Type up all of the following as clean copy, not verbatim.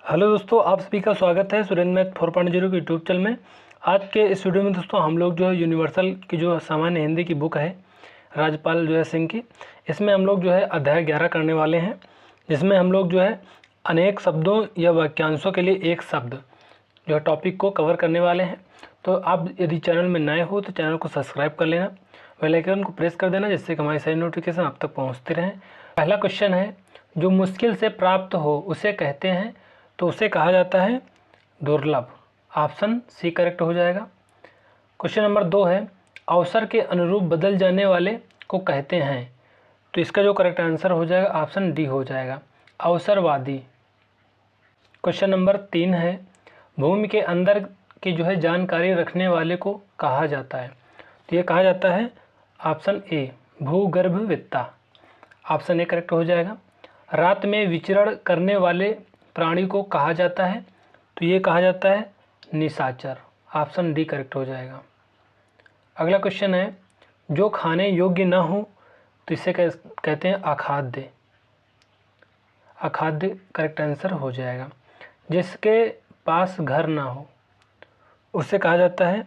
Hello दोस्तों, आप सभी का स्वागत है सुरेंद्र मैथ 4.0 के यूट्यूब चैनल में। आज के इस वीडियो में दोस्तों हम लोग जो है यूनिवर्सल की जो सामान्य हिंदी की बुक है राजपाल जो है सिंह की, इसमें हम लोग जो है अध्याय 11 करने वाले हैं, जिसमें हम लोग जो है अनेक शब्दों या वाक्यांशों के लिए एक शब्द जो है टॉपिक को कवर करने वाले हैं। तो आप यदि चैनल में नए हो तो चैनल को सब्सक्राइब कर लेना, बेल आइकन को प्रेस कर देना, जिससे कि हमारी सारी नोटिफिकेशन आप तक पहुँचते रहें। पहला क्वेश्चन है, जो मुश्किल से प्राप्त हो उसे कहते हैं तो उसे कहा जाता है दुर्लभ। ऑप्शन सी करेक्ट हो जाएगा। क्वेश्चन नंबर 2 है, अवसर के अनुरूप बदल जाने वाले को कहते हैं, तो इसका जो करेक्ट आंसर हो जाएगा ऑप्शन डी हो जाएगा, अवसरवादी। क्वेश्चन नंबर 3 है, भूमि के अंदर की जो है जानकारी रखने वाले को कहा जाता है, तो ये कहा जाता है ऑप्शन ए भूगर्भविद्ता। ऑप्शन ए करेक्ट हो जाएगा। रात में विचरण करने वाले प्राणी को कहा जाता है, तो ये कहा जाता है निशाचर। ऑप्शन डी करेक्ट हो जाएगा। अगला क्वेश्चन है, जो खाने योग्य न हो तो इसे कहते हैं अखाद्य। अखाद्य करेक्ट आंसर हो जाएगा। जिसके पास घर ना हो उसे कहा जाता है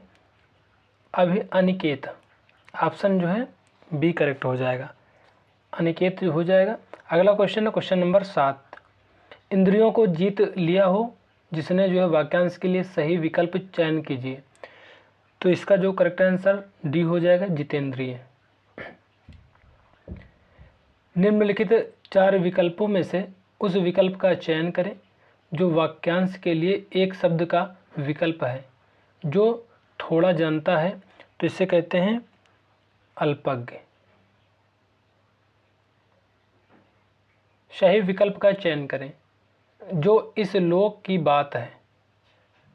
अनिकेत। ऑप्शन जो है बी करेक्ट हो जाएगा, अनिकेत हो जाएगा। अगला क्वेश्चन है क्वेश्चन नंबर 7, इंद्रियों को जीत लिया हो जिसने जो है वाक्यांश के लिए सही विकल्प चयन कीजिए, तो इसका जो करेक्ट आंसर डी हो जाएगा, जितेंद्रिय। निम्नलिखित 4 विकल्पों में से उस विकल्प का चयन करें जो वाक्यांश के लिए एक शब्द का विकल्प है। जो थोड़ा जानता है तो इसे कहते हैं अल्पज्ञ। सही विकल्प का चयन करें जो इस लोक की बात है,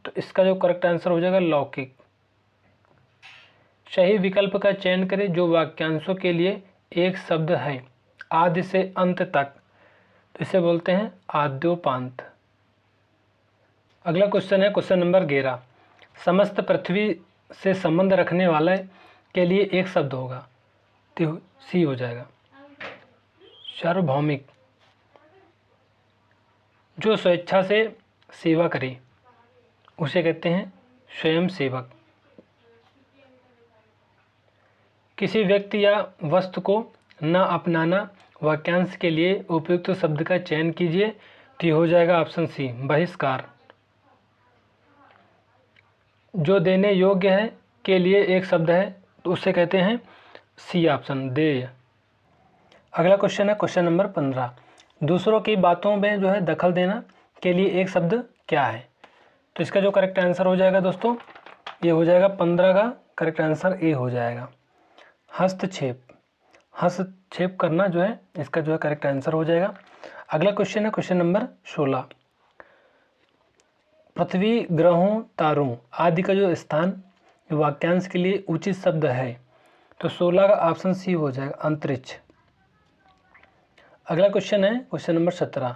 तो इसका जो करेक्ट आंसर हो जाएगा लौकिक। सही विकल्प का चयन करें जो वाक्यांशों के लिए एक शब्द है आदि से अंत तक, तो इसे बोलते हैं आद्योपांत। अगला क्वेश्चन है क्वेश्चन नंबर 11, समस्त पृथ्वी से संबंध रखने वाले के लिए एक शब्द होगा, तो सी हो जाएगा सार्वभौमिक। जो स्वेच्छा से सेवा करे उसे कहते हैं स्वयं सेवक। किसी व्यक्ति या वस्तु को न अपनाना वाक्यांश के लिए उपयुक्त शब्द का चयन कीजिए, तो ये हो जाएगा ऑप्शन सी बहिष्कार। जो देने योग्य है के लिए एक शब्द है तो उसे कहते हैं सी ऑप्शन देय। अगला क्वेश्चन है क्वेश्चन नंबर 15, दूसरों की बातों में जो है दखल देना के लिए एक शब्द क्या है, तो इसका जो करेक्ट आंसर हो जाएगा दोस्तों ये हो जाएगा 15 का करेक्ट आंसर ए हो जाएगा, हस्तक्षेप। हस्तक्षेप करना जो है इसका जो है करेक्ट आंसर हो जाएगा। अगला क्वेश्चन है क्वेश्चन नंबर 16, पृथ्वी ग्रहों तारों आदि का जो स्थान वाक्यांश के लिए उचित शब्द है, तो 16 का ऑप्शन सी हो जाएगा अंतरिक्ष। अगला क्वेश्चन है क्वेश्चन नंबर 17,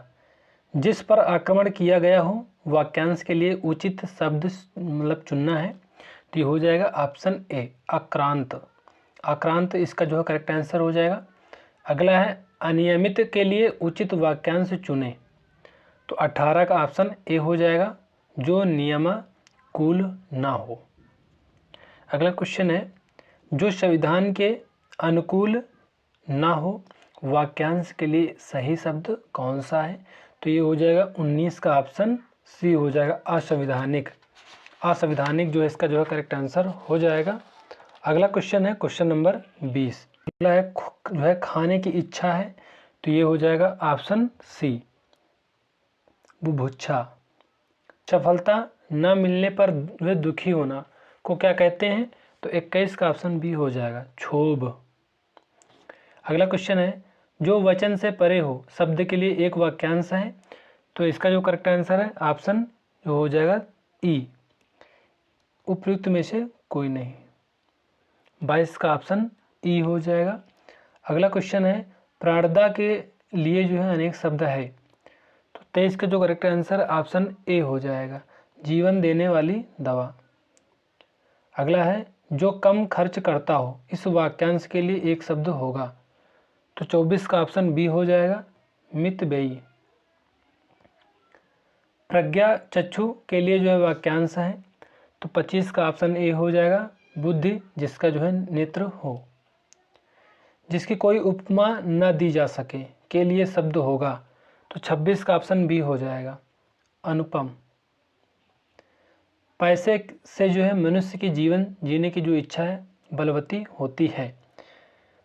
जिस पर आक्रमण किया गया हो वाक्यांश के लिए उचित शब्द मतलब चुनना है, तो ये हो जाएगा ऑप्शन ए आक्रांत। आक्रांत इसका जो है करेक्ट आंसर हो जाएगा। अगला है अनियमित के लिए उचित वाक्यांश चुने, तो 18 का ऑप्शन ए हो जाएगा, जो नियमानुकूल ना हो। अगला क्वेश्चन है, जो संविधान के अनुकूल ना हो वाक्यांश के लिए सही शब्द कौन सा है, तो ये हो जाएगा 19 का ऑप्शन सी हो जाएगा असंवैधानिक। असंवैधानिक जो है इसका जो है करेक्ट आंसर हो जाएगा। अगला क्वेश्चन है क्वेश्चन नंबर 20, अगला है जो है खाने की इच्छा है, तो ये हो जाएगा ऑप्शन सी बुभुक्षा। सफलता न मिलने पर वे दुखी होना को क्या कहते हैं, तो 21 का ऑप्शन बी हो जाएगा क्षोभ। अगला क्वेश्चन है, जो वचन से परे हो शब्द के लिए एक वाक्यांश है, तो इसका जो करेक्ट आंसर है ऑप्शन जो हो जाएगा ई उपयुक्त में से कोई नहीं। 22 का ऑप्शन ई हो जाएगा। अगला क्वेश्चन है, प्राणदा के लिए जो है अनेक शब्द है, तो 23 का जो करेक्ट आंसर ऑप्शन ए हो जाएगा जीवन देने वाली दवा। अगला है, जो कम खर्च करता हो इस वाक्यांश के लिए एक शब्द होगा, तो 24 का ऑप्शन बी हो जाएगा मितव्ययी। प्रज्ञा चक्षु के लिए जो है वाक्यांश है, तो 25 का ऑप्शन ए हो जाएगा, बुद्धि जिसका जो है नेत्र हो। जिसकी कोई उपमा न दी जा सके के लिए शब्द होगा, तो 26 का ऑप्शन बी हो जाएगा, अनुपम। पैसे से जो है मनुष्य की जीवन जीने की जो इच्छा है बलवती होती है,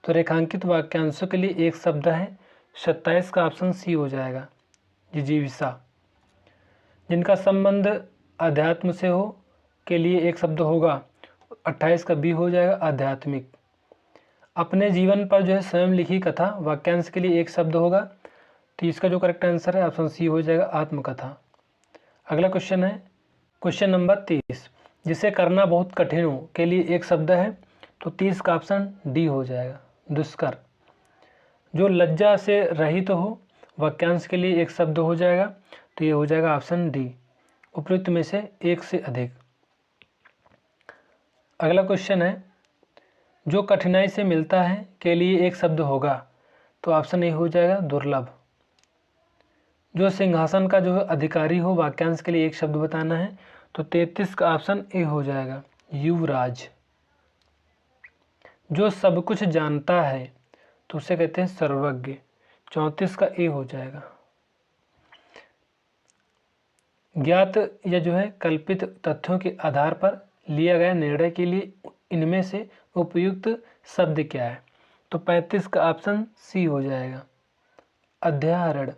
तो रेखांकित वाक्यांशों के लिए एक शब्द है, 27 का ऑप्शन सी हो जाएगा, जिजीविषा। जिनका संबंध अध्यात्म से हो के लिए एक शब्द होगा, 28 का बी हो जाएगा, आध्यात्मिक। अपने जीवन पर जो है स्वयं लिखी कथा वाक्यांश के लिए एक शब्द होगा, तो इसका जो करेक्ट आंसर है ऑप्शन सी हो जाएगा, आत्मकथा। अगला क्वेश्चन है क्वेश्चन नंबर 30, जिसे करना बहुत कठिन हो के लिए एक शब्द है, तो 30 का ऑप्शन डी हो जाएगा, दुष्कर। जो लज्जा से रहित हो वाक्यांश के लिए एक शब्द हो जाएगा, तो ये हो जाएगा ऑप्शन डी, उपयुक्त में से एक से अधिक। अगला क्वेश्चन है जो कठिनाई से मिलता है के लिए एक शब्द होगा, तो ऑप्शन ए हो जाएगा, दुर्लभ। जो सिंहासन का जो है अधिकारी हो वाक्यांश के लिए एक शब्द बताना है, तो 33 का ऑप्शन ए हो जाएगा, युवराज। जो सब कुछ जानता है तो उसे कहते हैं सर्वज्ञ, 34 का ए हो जाएगा। ज्ञात या जो है कल्पित तथ्यों के आधार पर लिया गया निर्णय के लिए इनमें से उपयुक्त शब्द क्या है, तो 35 का ऑप्शन सी हो जाएगा, अध्याहरण।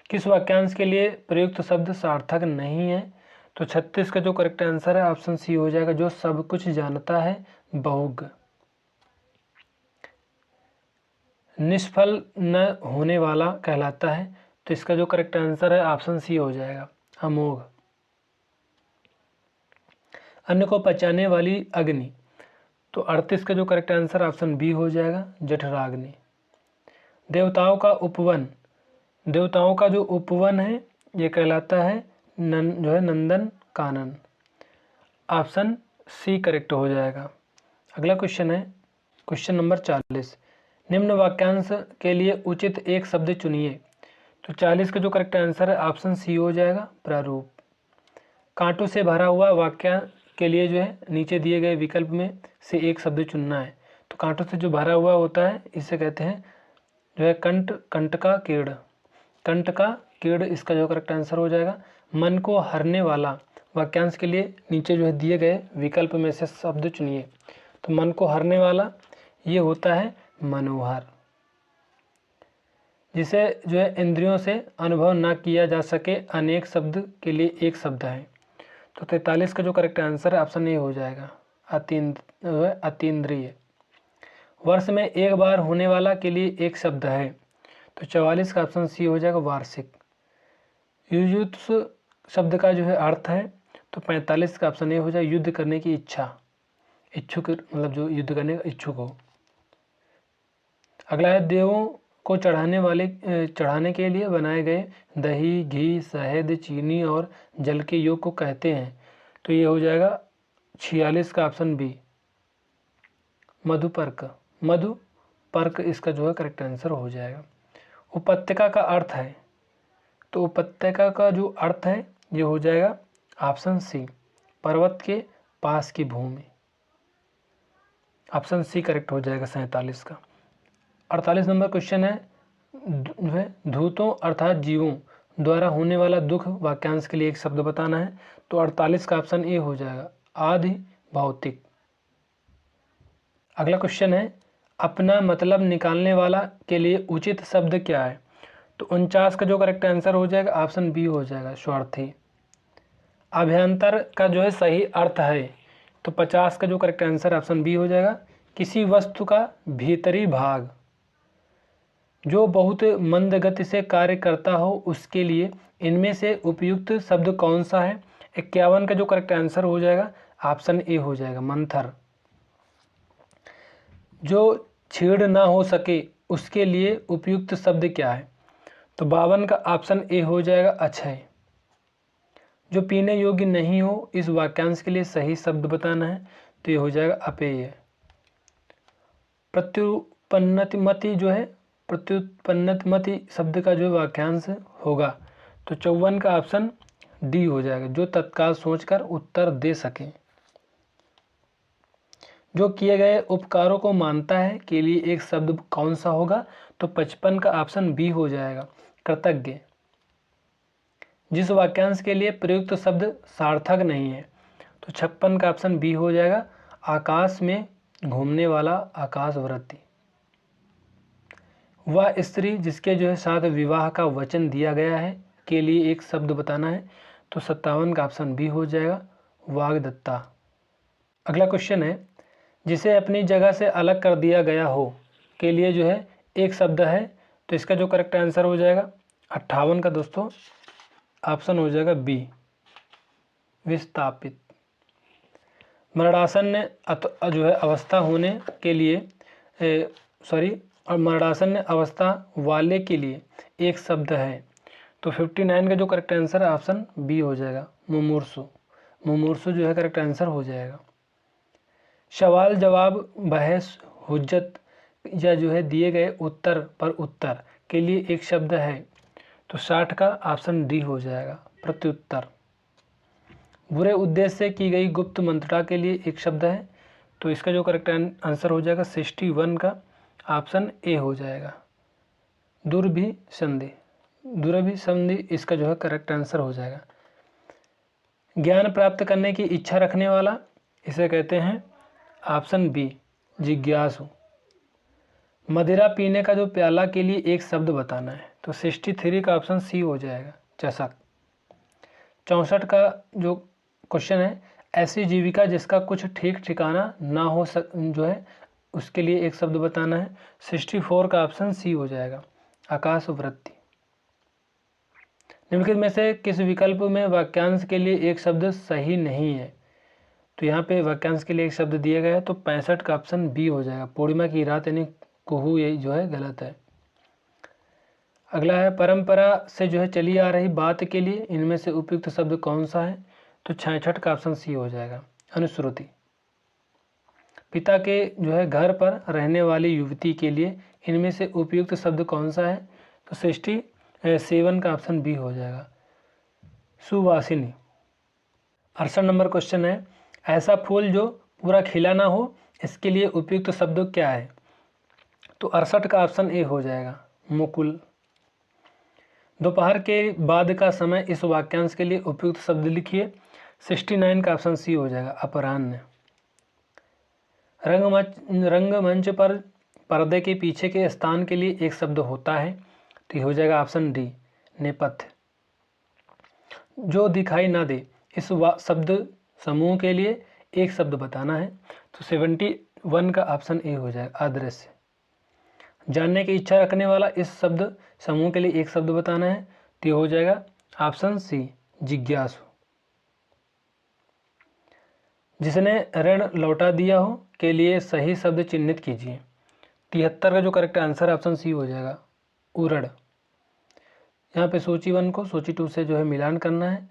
किस वाक्यांश के लिए प्रयुक्त शब्द सार्थक नहीं है, तो 36 का जो करेक्ट आंसर है ऑप्शन सी हो जाएगा, जो सब कुछ जानता है, बहुज्ञ। निष्फल न होने वाला कहलाता है, तो इसका जो करेक्ट आंसर है ऑप्शन सी हो जाएगा, अमोघ। अन्न को पचाने वाली अग्नि, तो 38 का जो करेक्ट आंसर ऑप्शन बी हो जाएगा, जठराग्नि। देवताओं का उपवन, देवताओं का जो उपवन है ये कहलाता है जो है Nandan Kanan, option C correct हो जाएगा। अगला क्वेश्चन है क्वेश्चन नंबर 40, निम्न वाक्यांश के लिए उचित एक शब्द चुनिए, तो 40 का जो करेक्ट आंसर है ऑप्शन सी हो जाएगा, प्रारूप। कांटों से भरा हुआ वाक्य के लिए जो है नीचे दिए गए विकल्प में से एक शब्द चुनना है, तो कांटों से जो भरा हुआ होता है इसे कहते हैं जो है कंट का कीड़, कंट का कीड़ इसका जो करेक्ट आंसर हो जाएगा। मन को हरने वाला वाक्यांश के लिए नीचे जो है दिए गए विकल्प में से शब्द चुनिए, तो मन को हरने वाला ये होता है मनोहर। जिसे जो है इंद्रियों से अनुभव ना किया जा सके अनेक शब्द के लिए एक शब्द है, तो 43 का जो करेक्ट आंसर है ऑप्शन ए हो जाएगा, अतीन्द्रिय। वर्ष में एक बार होने वाला के लिए एक शब्द है, तो 44 का ऑप्शन सी हो जाएगा, वार्षिक। युयुत्सु शब्द का जो है अर्थ है, तो 45 का ऑप्शन ए हो जाएगा, युद्ध करने की इच्छा, इच्छुक मतलब जो युद्ध करने का इच्छुक हो। अगला है देवों को चढ़ाने के लिए बनाए गए दही, घी, शहद, चीनी और जल के योग को कहते हैं, तो ये हो जाएगा 46 का ऑप्शन बी, मधुपर्क। मधुपर्क इसका जो है करेक्ट आंसर हो जाएगा। उपत्यका का अर्थ है, तो उपत्यका का जो अर्थ है ये हो जाएगा ऑप्शन सी, पर्वत के पास की भूमि, ऑप्शन सी करेक्ट हो जाएगा 47 का। 48 नंबर क्वेश्चन है धूतों अर्थात जीवों द्वारा होने वाला दुख वाक्यांश के लिए एक शब्द बताना है, तो 48 का ऑप्शन ए हो जाएगा, आधि भौतिक। अगला क्वेश्चन है अपना मतलब निकालने वाला के लिए उचित शब्द क्या है, तो 49 का जो करेक्ट आंसर हो जाएगा ऑप्शन बी हो जाएगा, स्वार्थी। अभ्यंतर का जो है सही अर्थ है, तो 50 का जो करेक्ट आंसर ऑप्शन बी हो जाएगा, किसी वस्तु का भीतरी भाग। जो बहुत मंद गति से कार्य करता हो उसके लिए इनमें से उपयुक्त शब्द कौन सा है, 51 का जो करेक्ट आंसर हो जाएगा ऑप्शन ए हो जाएगा, मंथर। जो छेड़ ना हो सके उसके लिए उपयुक्त शब्द क्या है, तो 52 का ऑप्शन ए हो जाएगा, अक्षय। जो पीने योग्य नहीं हो इस वाक्यांश के लिए सही शब्द बताना है, तो ये हो जाएगा, अपेय। प्रत्युत्पन्नति जो है प्रत्युत्पन्नति शब्द का जो वाक्यांश होगा, तो 54 का ऑप्शन डी हो जाएगा, जो तत्काल सोचकर उत्तर दे सकें। जो किए गए उपकारों को मानता है के लिए एक शब्द कौन सा होगा? तो 55 का ऑप्शन बी हो जाएगा, कृतज्ञ। जिस वाक्यांश के लिए प्रयुक्त शब्द सार्थक नहीं है, तो 56 का ऑप्शन बी हो जाएगा, आकाश में घूमने वाला आकाशवृत्ति। वह स्त्री जिसके जो है साथ विवाह का वचन दिया गया है के लिए एक शब्द बताना है, तो 57 का ऑप्शन बी हो जाएगा, वाग्दत्ता। अगला क्वेश्चन है, जिसे अपनी जगह से अलग कर दिया गया हो के लिए जो है एक शब्द है, तो इसका जो करेक्ट आंसर हो जाएगा 58 का दोस्तों ऑप्शन हो जाएगा बी, विस्थापित। मरणासन ने जो है अवस्था होने के लिए और मरणासन अवस्था वाले के लिए एक शब्द है, तो 59 का जो करेक्ट आंसर है ऑप्शन बी हो जाएगा, मुमूर्षु। मुमूर्षु जो है करेक्ट आंसर हो जाएगा। सवाल जवाब बहस हुज्जत या जो है दिए गए उत्तर पर उत्तर के लिए एक शब्द है, तो 60 का ऑप्शन डी हो जाएगा, प्रत्युत्तर। बुरे उद्देश्य से की गई गुप्त मंत्रणा के लिए एक शब्द है, तो इसका जो करेक्ट आंसर हो जाएगा 61 का ऑप्शन ए हो जाएगा, दुर्भिसंधि। दुर्भिसंधि इसका जो है करेक्ट आंसर हो जाएगा। ज्ञान प्राप्त करने की इच्छा रखने वाला, इसे कहते हैं ऑप्शन बी, जिज्ञासु। मदिरा पीने का जो प्याला के लिए एक शब्द बताना है, तो 63 का ऑप्शन सी हो जाएगा, चषक। 64 का जो क्वेश्चन है, ऐसी जीविका जिसका कुछ ठीक ठिकाना ना हो जो है उसके लिए एक शब्द बताना है, 64 का ऑप्शन सी हो जाएगा, आकाशवृत्ति। निम्नलिखित में से किस विकल्प में वाक्यांश के लिए एक शब्द सही नहीं है? तो यहाँ पे वाक्यांश के लिए एक शब्द दिया गया है, तो 65 का ऑप्शन बी हो जाएगा, पूर्णिमा की रात यानी कुहू, यही जो है गलत है। अगला है, परंपरा से जो है चली आ रही बात के लिए इनमें से उपयुक्त शब्द कौन सा है? तो 66 का ऑप्शन सी हो जाएगा, अनुश्रुति। पिता के जो है घर पर रहने वाली युवती के लिए इनमें से उपयुक्त शब्द कौन सा है? तो 67 का ऑप्शन बी हो जाएगा, सुवासिनी। 68 नंबर क्वेश्चन है, ऐसा फूल जो पूरा खिला ना हो इसके लिए उपयुक्त शब्द क्या है? तो 68 का ऑप्शन ए हो जाएगा, मुकुल। दोपहर के बाद का समय इस वाक्यांश के लिए उपयुक्त शब्द लिखिए, 69 का ऑप्शन सी हो जाएगा, अपराह्न। रंगमंच पर पर्दे के पीछे के स्थान के लिए एक शब्द होता है, तो ये हो जाएगा ऑप्शन डी, नेपथ्य। जो दिखाई ना दे इस शब्द समूह के लिए एक शब्द बताना है, तो 71 का ऑप्शन ए हो जाएगा, अदृश्य। जानने की इच्छा रखने वाला इस शब्द समूह के लिए एक शब्द बताना है, तो ये हो जाएगा ऑप्शन सी, जिज्ञासु। जिसने ऋण लौटा दिया हो के लिए सही शब्द चिन्हित कीजिए, 73 का जो करेक्ट आंसर ऑप्शन सी हो जाएगा, उरण। यहाँ पे सूची 1 को सूची 2 से जो है मिलान करना है,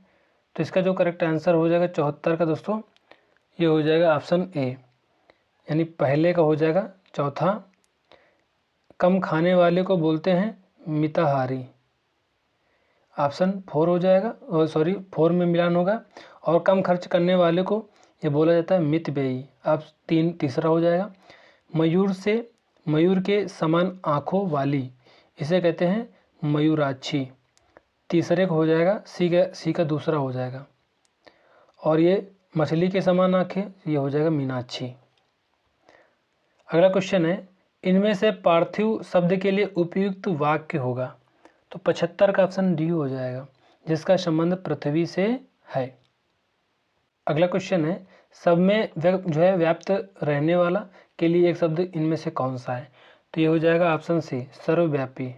तो इसका जो करेक्ट आंसर हो जाएगा 74 का दोस्तों, ये हो जाएगा ऑप्शन ए, यानी पहले का हो जाएगा चौथा। कम खाने वाले को बोलते हैं मिताहारी, ऑप्शन 4 हो जाएगा, और 4 में मिलान होगा। और कम खर्च करने वाले को ये बोला जाता है मितव्ययी, आप तीसरा हो जाएगा। मयूर के समान आँखों वाली, इसे कहते हैं मयूराक्षी, तीसरे को हो जाएगा, सी का दूसरा हो जाएगा। और ये मछली के समान आँखें, ये हो जाएगा मीनाक्षी। अगला क्वेश्चन है, इनमें से पार्थिव शब्द के लिए उपयुक्त वाक्य होगा, तो 75 का ऑप्शन डी हो जाएगा, जिसका संबंध पृथ्वी से है। अगला क्वेश्चन है, सब में जो है व्याप्त रहने वाला के लिए एक शब्द इनमें से कौन सा है? तो ये हो जाएगा ऑप्शन सी, सर्वव्यापी।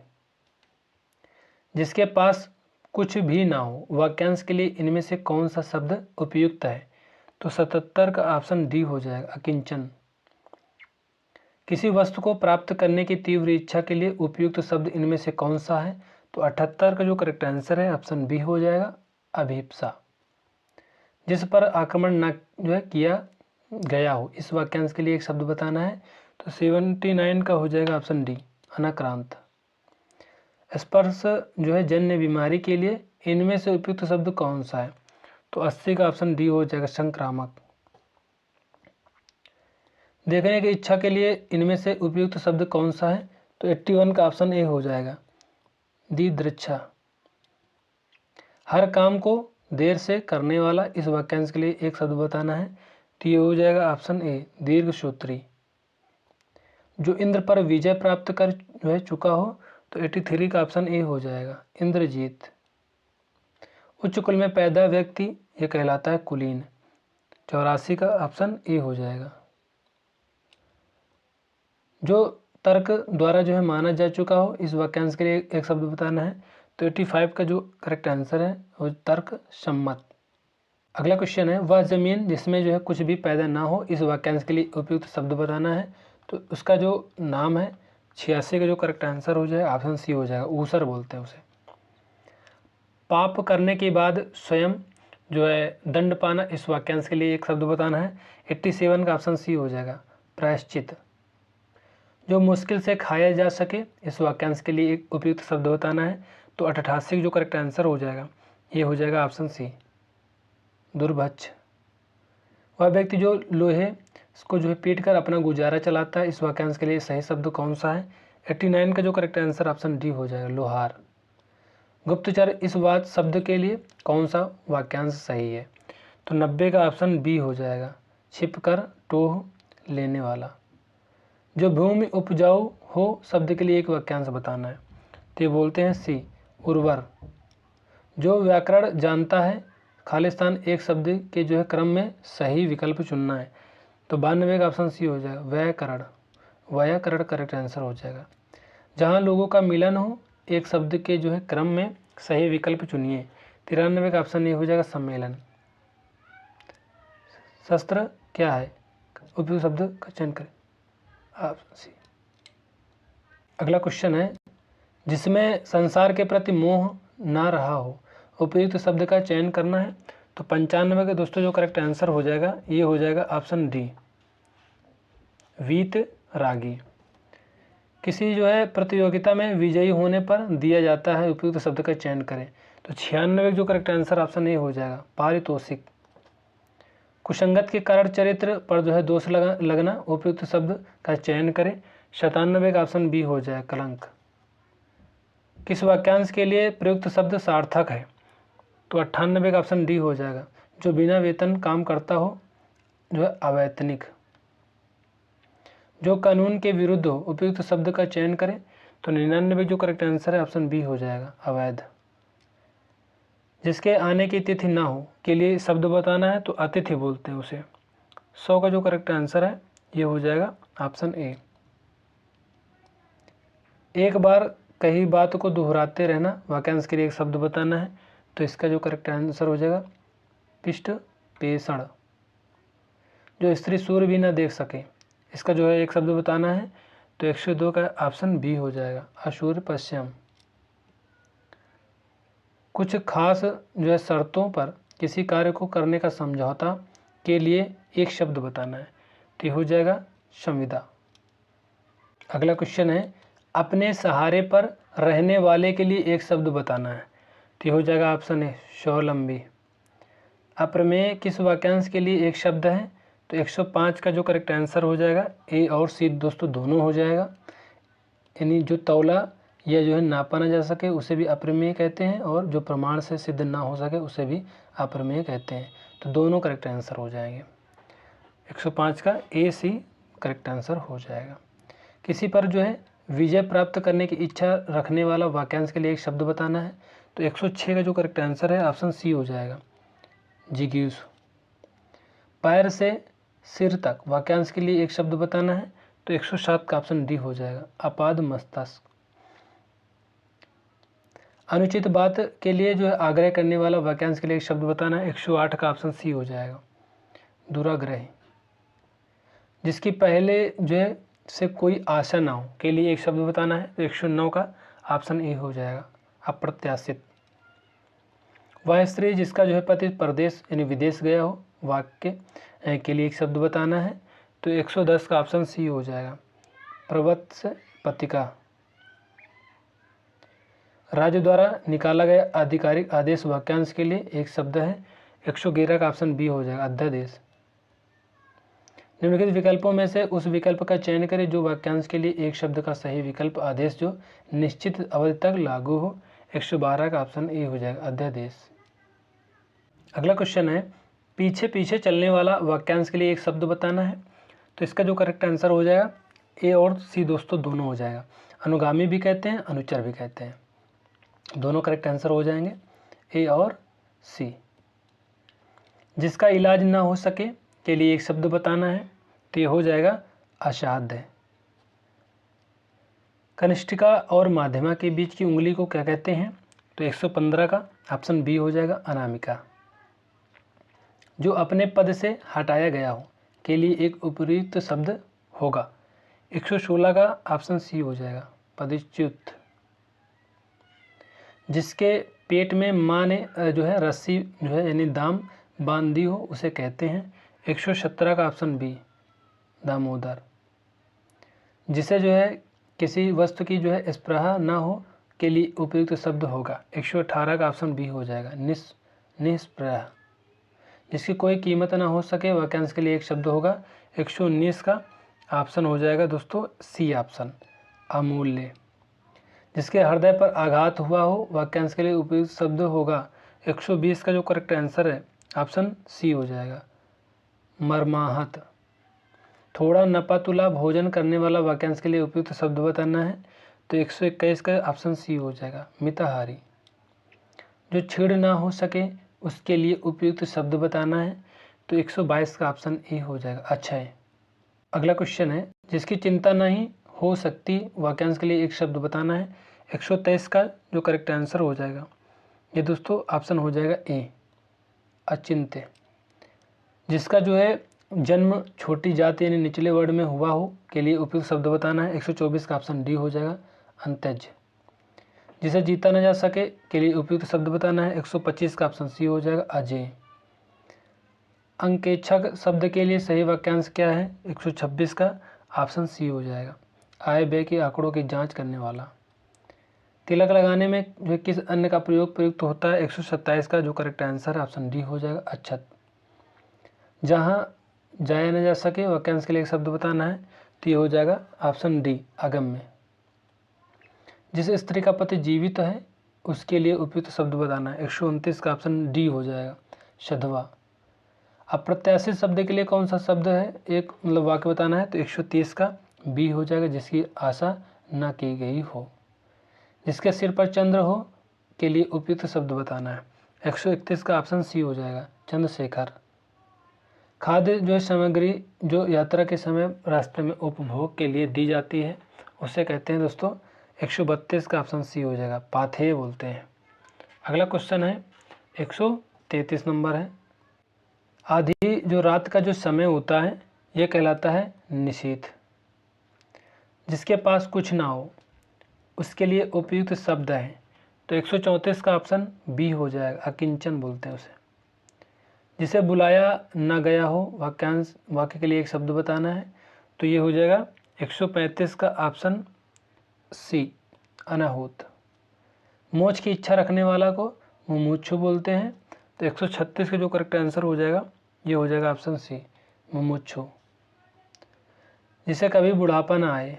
जिसके पास कुछ भी ना हो वाक्यांश के लिए इनमें से कौन सा शब्द उपयुक्त है? तो 77 का ऑप्शन डी हो जाएगा, अकिंचन। किसी वस्तु को प्राप्त करने की तीव्र इच्छा के लिए उपयुक्त शब्द इनमें से कौन सा है? तो 78 का जो करेक्ट आंसर है ऑप्शन बी हो जाएगा, अभिप्सा। जिस पर आक्रमण न जो है किया गया हो इस वाक्यांश के लिए एक शब्द बताना है, तो 79 का हो जाएगा ऑप्शन डी, अनाक्रांत। स्पर्श जो है जन्य बीमारी के लिए इनमें से उपयुक्त शब्द कौन सा है? तो 80 का ऑप्शन डी हो जाएगा, संक्रामक। देखने की इच्छा के लिए इनमें से उपयुक्त शब्द कौन सा है? तो 81 का ऑप्शन ए हो जाएगा, दिदृक्षा। हर काम को देर से करने वाला, इस वाक्यांश के लिए एक शब्द बताना है। तो ये हो जाएगा ऑप्शन ए, दीर्घसूत्री। जो इंद्र पर विजय प्राप्त कर जो है चुका हो, तो 83 का ऑप्शन ए हो जाएगा, इंद्रजीत। उच्च कुल में पैदा व्यक्ति यह कहलाता है कुलीन। 84 का ऑप्शन ए हो जाएगा। जो तर्क द्वारा जो है माना जा चुका हो, इस वाक्यांश के लिए एक शब्द बताना है। तो 85 का जो करेक्ट आंसर है वो तर्क सम्मत। अगला क्वेश्चन है, वह जमीन जिसमें जो है कुछ भी पैदा ना हो, इस वाक्यांश के लिए उपयुक्त शब्द बताना है। तो उसका जो नाम है, 86 का जो करेक्ट आंसर हो जाएगा ऑप्शन सी हो जाएगा, ऊसर बोलते हैं उसे। पाप करने के बाद स्वयं जो है दंड पाना, इस वाक्यांश के लिए एक शब्द बताना है। 87 का ऑप्शन सी हो जाएगा, प्रायश्चित। जो मुश्किल से खाया जा सके, इस वाक्यांश के लिए एक उपयुक्त शब्द बताना है। तो 88 जो करेक्ट आंसर हो जाएगा ये हो जाएगा ऑप्शन सी, दुर्भक्ष। वह व्यक्ति जो लोहे को जो है पीट कर अपना गुजारा चलाता है, इस वाक्यांश के लिए सही शब्द कौन सा है? 89 का जो करेक्ट आंसर ऑप्शन डी हो जाएगा, लोहार। गुप्तचर, इस बात शब्द के लिए कौन सा वाक्यांश सही है? तो 90 का ऑप्शन बी हो जाएगा, छिप कर टोह लेने वाला। जो भूमि उपजाऊ हो, शब्द के लिए एक वाक्यांश बताना है। तो ये बोलते हैं सी, उर्वर। जो व्याकरण जानता है, खालिस्तान, एक शब्द के जो है क्रम में सही विकल्प चुनना है। तो 92 का ऑप्शन सी हो जाएगा, व्याकरण। व्याकरण करेक्ट आंसर हो जाएगा। जहाँ लोगों का मिलन हो, एक शब्द के जो है क्रम में सही विकल्प चुनिए। 93 का ऑप्शन ये हो जाएगा, सम्मेलन। शस्त्र क्या है? उपयुक्त शब्द का चयन करें, ऑप्शन सी। अगला क्वेश्चन है, जिसमें संसार के प्रति मोह ना रहा हो, उपयुक्त शब्द का चयन करना है। तो 95 का दोस्तों जो करेक्ट आंसर हो जाएगा ये हो जाएगा ऑप्शन डी, वीत रागी। किसी जो है प्रतियोगिता में विजयी होने पर दिया जाता है, उपयुक्त शब्द का चयन करें। तो 96 जो करेक्ट आंसर ऑप्शन ए हो जाएगा, पारितोषिक। कुसंगत के कारण चरित्र पर जो है दोष लगना, उपयुक्त शब्द का चयन करें। 97 का ऑप्शन बी हो जाएगा, कलंक। किस वाक्यांश के लिए प्रयुक्त शब्द सार्थक है? तो 98 का ऑप्शन डी हो जाएगा, जो बिना वेतन काम करता हो, जो है अवैतनिक। जो कानून के विरुद्ध हो, उपयुक्त शब्द का चयन करें। तो 99 जो करेक्ट आंसर है ऑप्शन बी हो जाएगा, अवैध। जिसके आने की तिथि ना हो के लिए शब्द बताना है। तो अतिथि बोलते हैं उसे। 100 का जो करेक्ट आंसर है ये हो जाएगा ऑप्शन ए। एक बार कही बात को दोहराते रहना, वाक्यांश के लिए एक शब्द बताना है। तो इसका जो करेक्ट आंसर हो जाएगा, पिष्ट पेषण। जो स्त्री सूर्य भी ना देख सके, इसका जो है एक शब्द बताना है। तो 102 का ऑप्शन बी हो जाएगा, असूर्य पश्चिम। कुछ खास जो है शर्तों पर किसी कार्य को करने का समझौता के लिए एक शब्द बताना है। तो हो जाएगा संविदा। अगला क्वेश्चन है, अपने सहारे पर रहने वाले के लिए एक शब्द बताना है। तो हो जाएगा ऑप्शन ए, स्वावलंबी। अप्रमेय किस वाक्यांश के लिए एक शब्द है? तो 105 का जो करेक्ट आंसर हो जाएगा, ए और सी दोस्तों दोनों हो जाएगा। यानी जो तौला या जो है नापा ना जा सके उसे भी अप्रमेय कहते हैं, और जो प्रमाण से सिद्ध ना हो सके उसे भी अप्रमेय कहते हैं। तो दोनों करेक्ट आंसर हो जाएंगे। 105 का ए सी करेक्ट आंसर हो जाएगा। किसी पर जो है विजय प्राप्त करने की इच्छा रखने वाला वाक्यांश के लिए एक शब्द बताना है। तो 106 का जो करेक्ट आंसर है ऑप्शन सी हो जाएगा, जिज्ञासु। पैर से सिर तक वाक्यांश के लिए एक शब्द बताना है। तो 107 का ऑप्शन डी हो जाएगा, अपाद मस्तक। अनुचित बात के लिए जो है आग्रह करने वाला वाक्यांश के लिए एक शब्द बताना है। 108 का ऑप्शन सी हो जाएगा, दुराग्रह। जिसकी पहले जो है से कोई आशा ना हो के लिए एक शब्द बताना है। तो 109 का ऑप्शन ए हो जाएगा, अप्रत्याशित। वह स्त्री जिसका जो है पति परदेश यानी विदेश गया हो, वाक्य के लिए एक शब्द बताना है। तो 110 का ऑप्शन सी हो जाएगा, प्रवत्स पतिका। राज्य द्वारा निकाला गया आधिकारिक आदेश वाक्यांश के लिए एक शब्द है। 111 का ऑप्शन बी हो जाएगा, अध्यादेश। निम्नलिखित विकल्पों में से उस विकल्प का चयन करें जो वाक्यांश के लिए एक शब्द का सही विकल्प आदेश जो निश्चित अवधि तक लागू हो। 112 का ऑप्शन ए हो जाएगा, अध्यादेश। अगला क्वेश्चन है, पीछे पीछे चलने वाला वाक्यांश के लिए एक शब्द बताना है। तो इसका जो करेक्ट आंसर हो जाएगा ए और सी दोस्तों दोनों हो जाएगा। अनुगामी भी कहते हैं, अनुचर भी कहते हैं, दोनों करेक्ट आंसर हो जाएंगे ए और सी। जिसका इलाज ना हो सके के लिए एक शब्द बताना है, तो ये हो जाएगा असाध्य। कनिष्ठिका और माध्यमा के बीच की उंगली को क्या कहते हैं? तो 115 का ऑप्शन बी हो जाएगा, अनामिका। जो अपने पद से हटाया गया हो के लिए एक उपयुक्त शब्द होगा। 116 का ऑप्शन सी हो जाएगा, पदच्युत। जिसके पेट में माँ ने जो है रस्सी जो है यानी दाम बांध दी हो उसे कहते हैं। 117 का ऑप्शन बी, दामोदर। जिसे जो है किसी वस्तु की जो है स्पृहा ना हो के लिए उपयुक्त शब्द होगा। 118 का ऑप्शन बी हो जाएगा, निस्पृह। जिसकी कोई कीमत ना हो सके वाक्यांश के लिए एक शब्द होगा। 119 का ऑप्शन हो जाएगा दोस्तों सी ऑप्शन, अमूल्य। जिसके हृदय पर आघात हुआ हो वाक्यांश के लिए उपयुक्त शब्द होगा। 120 का जो करेक्ट आंसर है ऑप्शन सी हो जाएगा, मर्माहत। थोड़ा नपातुला भोजन करने वाला वाक्यांश के लिए उपयुक्त शब्द बताना है, तो 121 का ऑप्शन सी हो जाएगा, मिताहारी। जो छेड़ ना हो सके उसके लिए उपयुक्त शब्द बताना है, तो 122 का ऑप्शन ए हो जाएगा, अक्षय। अगला क्वेश्चन है, जिसकी चिंता नहीं हो सकती वाक्यांश के लिए एक शब्द बताना है। 123 का जो करेक्ट आंसर हो जाएगा ये दोस्तों ऑप्शन हो जाएगा ए, अचिंत्य। जिसका जो है जन्म छोटी जाति यानी निचले वर्ग में हुआ हो के लिए उपयुक्त शब्द बताना है। 124 का ऑप्शन डी हो जाएगा, अंत्यज। जिसे जीता न जा सके के लिए उपयुक्त शब्द बताना है। 125 का ऑप्शन सी हो जाएगा, अजय। अंकेक्षक शब्द के लिए सही वाक्यांश क्या है? 126 का ऑप्शन सी हो जाएगा, आय व्यय के आंकड़ों की जांच करने वाला। तिलक लगाने में जो किस अन्य का प्रयोग प्रयुक्त होता है? 127 का जो करेक्ट आंसर ऑप्शन डी हो जाएगा, अक्षत। जहाँ जाया न जा सके वाक्यांश के लिए एक शब्द बताना है, तो ये हो जाएगा ऑप्शन डी, अगम्य। जिस स्त्री का पति जीवित है उसके लिए उपयुक्त शब्द बताना है। 129 का ऑप्शन डी हो जाएगा, सधवा। अप्रत्याशित शब्द के लिए कौन सा शब्द है एक मतलब वाक्य बताना है, तो 130 का बी हो जाएगा, जिसकी आशा न की गई हो। जिसके सिर पर चंद्र हो के लिए उपयुक्त शब्द बताना है। 131 का ऑप्शन सी हो जाएगा, चंद्रशेखर। खाद्य जो सामग्री जो यात्रा के समय रास्ते में उपभोग के लिए दी जाती है उसे कहते हैं दोस्तों। 132 का ऑप्शन सी हो जाएगा, पाथेय बोलते हैं। अगला क्वेश्चन है 133 नंबर है, आधी जो रात का जो समय होता है यह कहलाता है निशीथ। जिसके पास कुछ ना हो उसके लिए उपयुक्त शब्द है, तो 134 का ऑप्शन बी हो जाएगा, अकिंचन बोलते हैं उसे। जिसे बुलाया ना गया हो वाक्यांश वाक्य के लिए एक शब्द बताना है, तो ये हो जाएगा 135 का ऑप्शन सी, अनाहूत। मोक्ष की इच्छा रखने वाला को मुमुक्षु बोलते हैं, तो 136 का जो करेक्ट आंसर हो जाएगा ये हो जाएगा ऑप्शन सी, मुमुक्षु। जिसे कभी बुढ़ापा ना आए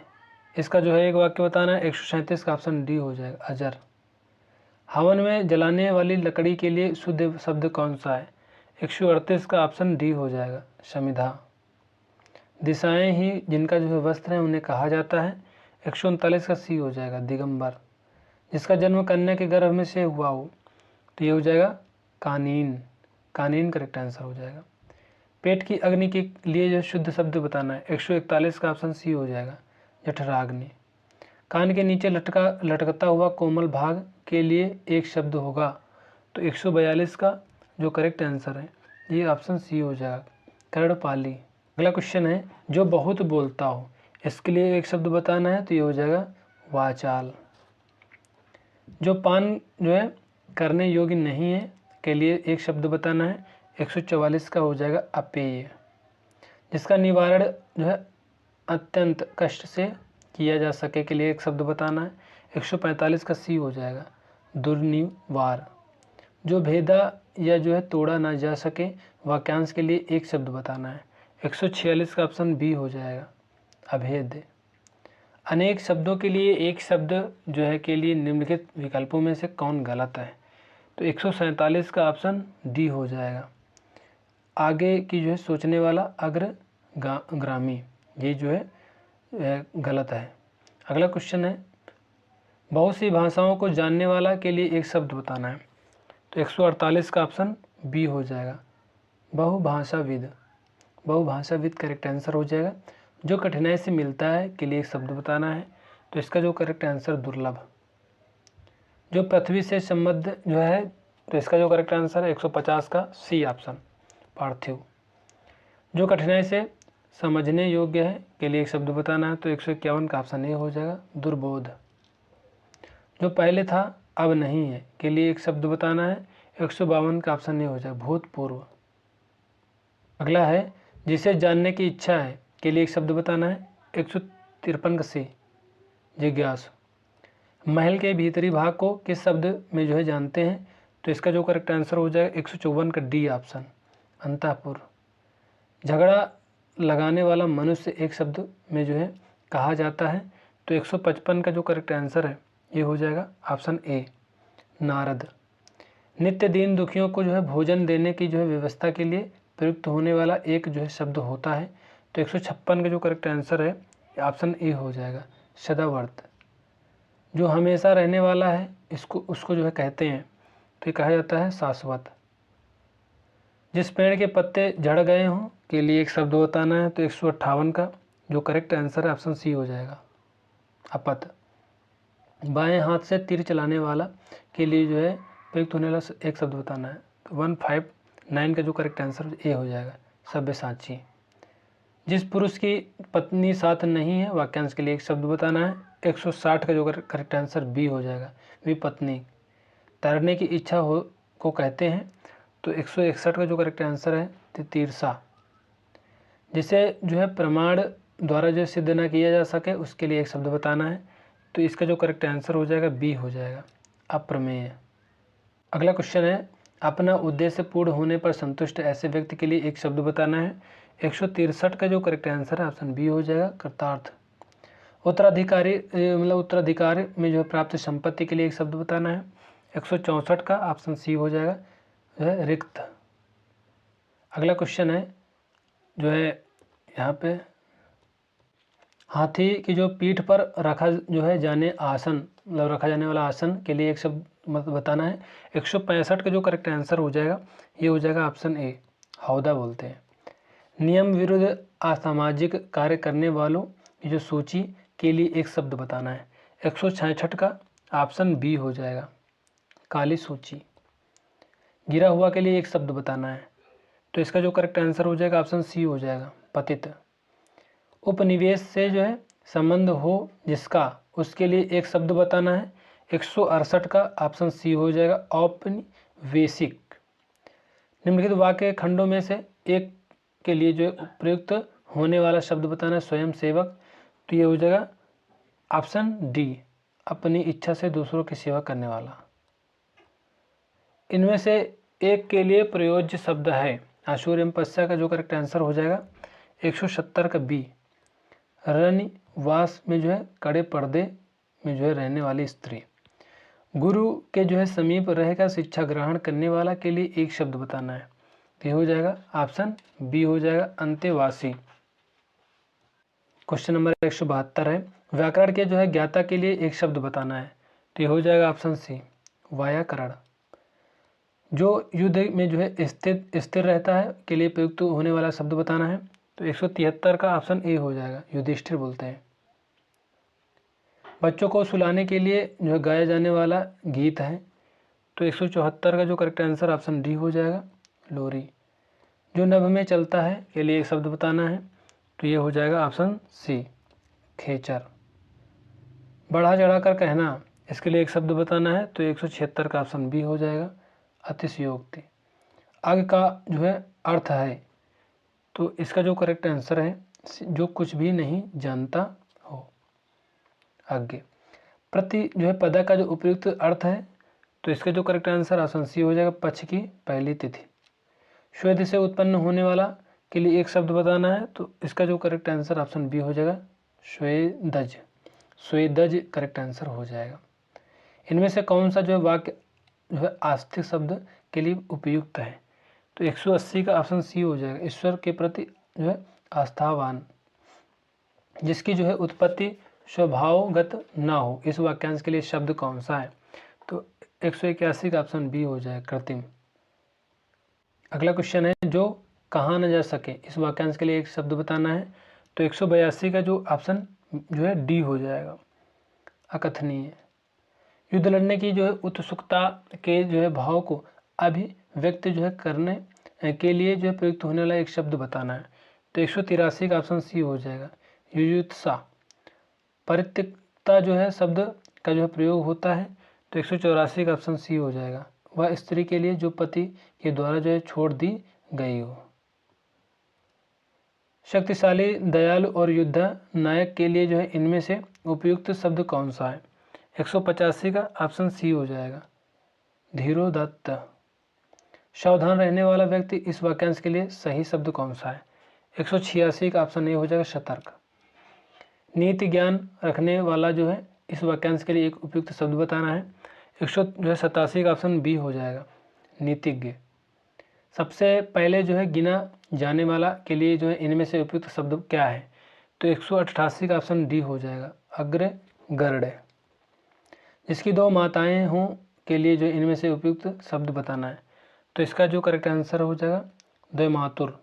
इसका जो है एक वाक्य बताना है। 137 का ऑप्शन डी हो जाएगा, अजर। हवन में जलाने वाली लकड़ी के लिए शुद्ध शब्द कौन सा है? 138 का ऑप्शन डी हो जाएगा, समिधा। दिशाएं ही जिनका जो है वस्त्र है उन्हें कहा जाता है। 139 का सी हो जाएगा, दिगंबर। जिसका जन्म कन्या के गर्भ में से हुआ हो, तो ये हो जाएगा कानीन, कानीन करेक्ट आंसर हो जाएगा। पेट की अग्नि के लिए जो शुद्ध शब्द बताना है। 141 का ऑप्शन सी हो जाएगा, जठराग्नि। कान के नीचे लटकता हुआ कोमल भाग के लिए एक शब्द होगा, तो 142 का जो करेक्ट आंसर है ये ऑप्शन सी हो जाएगा, कर्णपाली। अगला क्वेश्चन है, जो बहुत बोलता हो इसके लिए एक शब्द बताना है, तो ये हो जाएगा वाचाल। जो पान जो है करने योग्य नहीं है के लिए एक शब्द बताना है। 144 का हो जाएगा, अपेय। जिसका निवारण जो है अत्यंत कष्ट से किया जा सके के लिए एक शब्द बताना है। 145 का सी हो जाएगा, दुर्निवार। जो भेदा या जो है तोड़ा ना जा सके, वाक्यांश के लिए एक शब्द बताना है। 146 का ऑप्शन बी हो जाएगा, अभेद। अनेक शब्दों के लिए एक शब्द जो है के लिए निम्नलिखित विकल्पों में से कौन गलत है? तो 147 का ऑप्शन डी हो जाएगा, आगे की जो है सोचने वाला अग्रगामी, ये जो है गलत है। अगला क्वेश्चन है, बहुत सी भाषाओं को जानने वाला के लिए एक शब्द बताना है। तो 148 का ऑप्शन बी हो जाएगा, बहुभाषाविद। बहुभाषाविद करेक्ट आंसर हो जाएगा। जो कठिनाई से मिलता है के लिए एक शब्द बताना है। तो इसका जो करेक्ट आंसर दुर्लभ। जो पृथ्वी से संबद्ध जो है, तो इसका जो करेक्ट आंसर है 150 का सी ऑप्शन, पार्थिव। जो कठिनाई से समझने योग्य है के लिए एक शब्द बताना है। तो 151 का ऑप्शन ए हो जाएगा, दुर्बोध। जो पहले था अब नहीं है के लिए एक शब्द बताना है। 152 का ऑप्शन ए हो जाएगा, भूतपूर्व। अगला है, जिसे जानने की इच्छा है के लिए एक शब्द बताना है। 153 का सी, जिज्ञासु। महल के भीतरी भाग को किस शब्द में जो है जानते हैं? तो इसका जो करेक्ट आंसर हो जाएगा 154 का डी ऑप्शन, अंतःपुर। झगड़ा लगाने वाला मनुष्य एक शब्द में जो है कहा जाता है। तो 155 का जो करेक्ट आंसर है ये हो जाएगा ऑप्शन ए, नारद। नित्य दीन दुखियों को जो है भोजन देने की जो है व्यवस्था के लिए प्रयुक्त होने वाला एक जो है शब्द होता है। तो 156 का जो करेक्ट आंसर है ऑप्शन ए हो जाएगा, सदावर्त। जो हमेशा रहने वाला है उसको जो है कहते हैं, तो ये कहा जाता है शाश्वत। जिस पेड़ के पत्ते झड़ गए हों के लिए एक शब्द बताना है। तो 158 का जो करेक्ट आंसर है ऑप्शन सी हो जाएगा, अपत। बाएं हाथ से तीर चलाने वाला के लिए जो है प्रयुक्त होने वाला एक शब्द बताना है। तो 159 का जो करेक्ट आंसर ए हो जाएगा, सब्यसाची। जिस पुरुष की पत्नी साथ नहीं है, वाक्यांश के लिए एक शब्द बताना है। 160 का जो करेक्ट आंसर बी हो जाएगा, विपत्नी। तैरने की इच्छा हो को कहते हैं। तो 161 का जो करेक्ट आंसर है तीर्षा। जिसे जो है प्रमाण द्वारा जो सिद्ध न किया जा सके उसके लिए एक शब्द बताना है। तो इसका जो करेक्ट आंसर हो जाएगा बी हो जाएगा, अप्रमेय। अगला क्वेश्चन है, अपना उद्देश्य पूर्ण होने पर संतुष्ट ऐसे व्यक्ति के लिए एक शब्द बताना है। 163 का जो करेक्ट आंसर है ऑप्शन बी हो जाएगा, कृतार्थ। उत्तराधिकारी मतलब उत्तराधिकार में जो है प्राप्त संपत्ति के लिए एक शब्द बताना है। 164 का ऑप्शन सी हो जाएगा, जो है रिक्त। अगला क्वेश्चन है जो है यहाँ पे, हाथी की जो पीठ पर रखा जो है जाने आसन, मतलब रखा जाने वाला आसन के लिए एक शब्द मतलब बताना है। 165 का जो करेक्ट आंसर हो जाएगा ये हो जाएगा ऑप्शन ए, हौदा बोलते हैं। नियम विरुद्ध असामाजिक कार्य करने वालों की जो सूची के लिए एक शब्द बताना है। 166 का ऑप्शन बी हो जाएगा, काली सूची। गिरा हुआ के लिए एक शब्द बताना है। तो इसका जो करेक्ट आंसर हो जाएगा ऑप्शन सी हो जाएगा, पतित। उपनिवेश से जो है संबंध हो जिसका, उसके लिए एक शब्द बताना है। 168 का ऑप्शन सी हो जाएगा, औपनिवेशिक। निम्नलिखित वाक्य खंडों में से एक के लिए जो है प्रयुक्त होने वाला शब्द बताना है, स्वयं सेवक। तो ये हो जाएगा ऑप्शन डी, अपनी इच्छा से दूसरों की सेवा करने वाला। इनमें से एक के लिए प्रयोज्य शब्द है, आशूर एवं पश्चा का जो करेक्ट आंसर हो जाएगा 170 का बी, रनिवास में जो है कड़े पर्दे में जो है रहने वाली स्त्री। गुरु के जो है समीप रहेगा शिक्षा ग्रहण करने वाला के लिए एक शब्द बताना है। तो ये हो जाएगा ऑप्शन बी हो जाएगा, अंतेवासी। क्वेश्चन नंबर 172 है, व्याकरण के जो है ज्ञाता के लिए एक शब्द बताना है। तो ये हो जाएगा ऑप्शन सी, व्याकरण। जो युद्ध में जो है स्थिर रहता है के लिए प्रयुक्त होने वाला शब्द बताना है। तो 173 का ऑप्शन ए हो जाएगा, युधिष्ठिर बोलते हैं। बच्चों को सुलाने के लिए जो है गाया जाने वाला गीत है। तो 174 का जो करेक्ट आंसर ऑप्शन डी हो जाएगा, लोरी। जो नभ में चलता है के लिए एक शब्द बताना है। तो ये हो जाएगा ऑप्शन सी, खेचर। बढ़ा चढ़ा कर कहना, इसके लिए एक शब्द बताना है। तो 176 का ऑप्शन बी हो जाएगा, अतिशयोक्ति। अग का जो है अर्थ है, तो इसका जो करेक्ट आंसर है, जो कुछ भी नहीं जानता हो, आगे। प्रति जो है पदा का जो उपयुक्त अर्थ है तो इसका जो करेक्ट आंसर ऑप्शन सी हो जाएगा, पक्ष की पहली तिथि। स्वेद से उत्पन्न होने वाला के लिए एक शब्द बताना है, तो इसका जो करेक्ट आंसर ऑप्शन बी हो जाएगा, स्वेदज। स्वेदज करेक्ट आंसर हो जाएगा। इनमें से कौन सा जो है वाक्य जो है आस्तिक शब्द के लिए उपयुक्त है, तो 180 का ऑप्शन सी हो जाएगा। ईश्वर के प्रति जो है आस्थावान, जिसकी जो है उत्पत्ति स्वभावगत ना हो, इस वाक्यांश के लिए शब्द कौन सा है, तो 181 का ऑप्शन बी हो जाएगा, कृत्रिम। अगला क्वेश्चन है, जो कहा न जा सके, इस वाक्यांश के लिए एक शब्द बताना है, तो 182 का जो ऑप्शन जो है डी हो जाएगा, अकथनीय। युद्ध लड़ने की जो है उत्सुकता के जो है भाव को अभिव्यक्त जो है करने के लिए जो है प्रयुक्त होने वाला एक शब्द बताना है, तो 183 का ऑप्शन सी हो जाएगा, युयुत्सा। परित्यक्ता जो है शब्द का जो है प्रयोग होता है, तो 184 का ऑप्शन सी हो जाएगा, वह स्त्री के लिए जो पति के द्वारा जो है छोड़ दी गई हो। शक्तिशाली, दयालु और योद्धा नायक के लिए जो है इनमें से उपयुक्त शब्द कौन सा है, 185 का ऑप्शन सी हो जाएगा, धीरोदत्त। सावधान रहने वाला व्यक्ति, इस वाक्यांश के लिए सही शब्द कौन सा है, 186 का ऑप्शन ए हो जाएगा, सतर्क। नीति ज्ञान रखने वाला जो है, इस वाक्यांश के लिए एक उपयुक्त शब्द बताना है, 187 का ऑप्शन बी हो जाएगा, नीतिज्ञ। सबसे पहले जो है गिना जाने वाला के लिए जो है इनमें से उपयुक्त शब्द क्या है, तो 188 का ऑप्शन डी हो जाएगा, अग्रगण्य। जिसकी दो माताएं हों के लिए जो इनमें से उपयुक्त शब्द बताना है, तो इसका जो करेक्ट आंसर हो जाएगा, द्वैमातुर।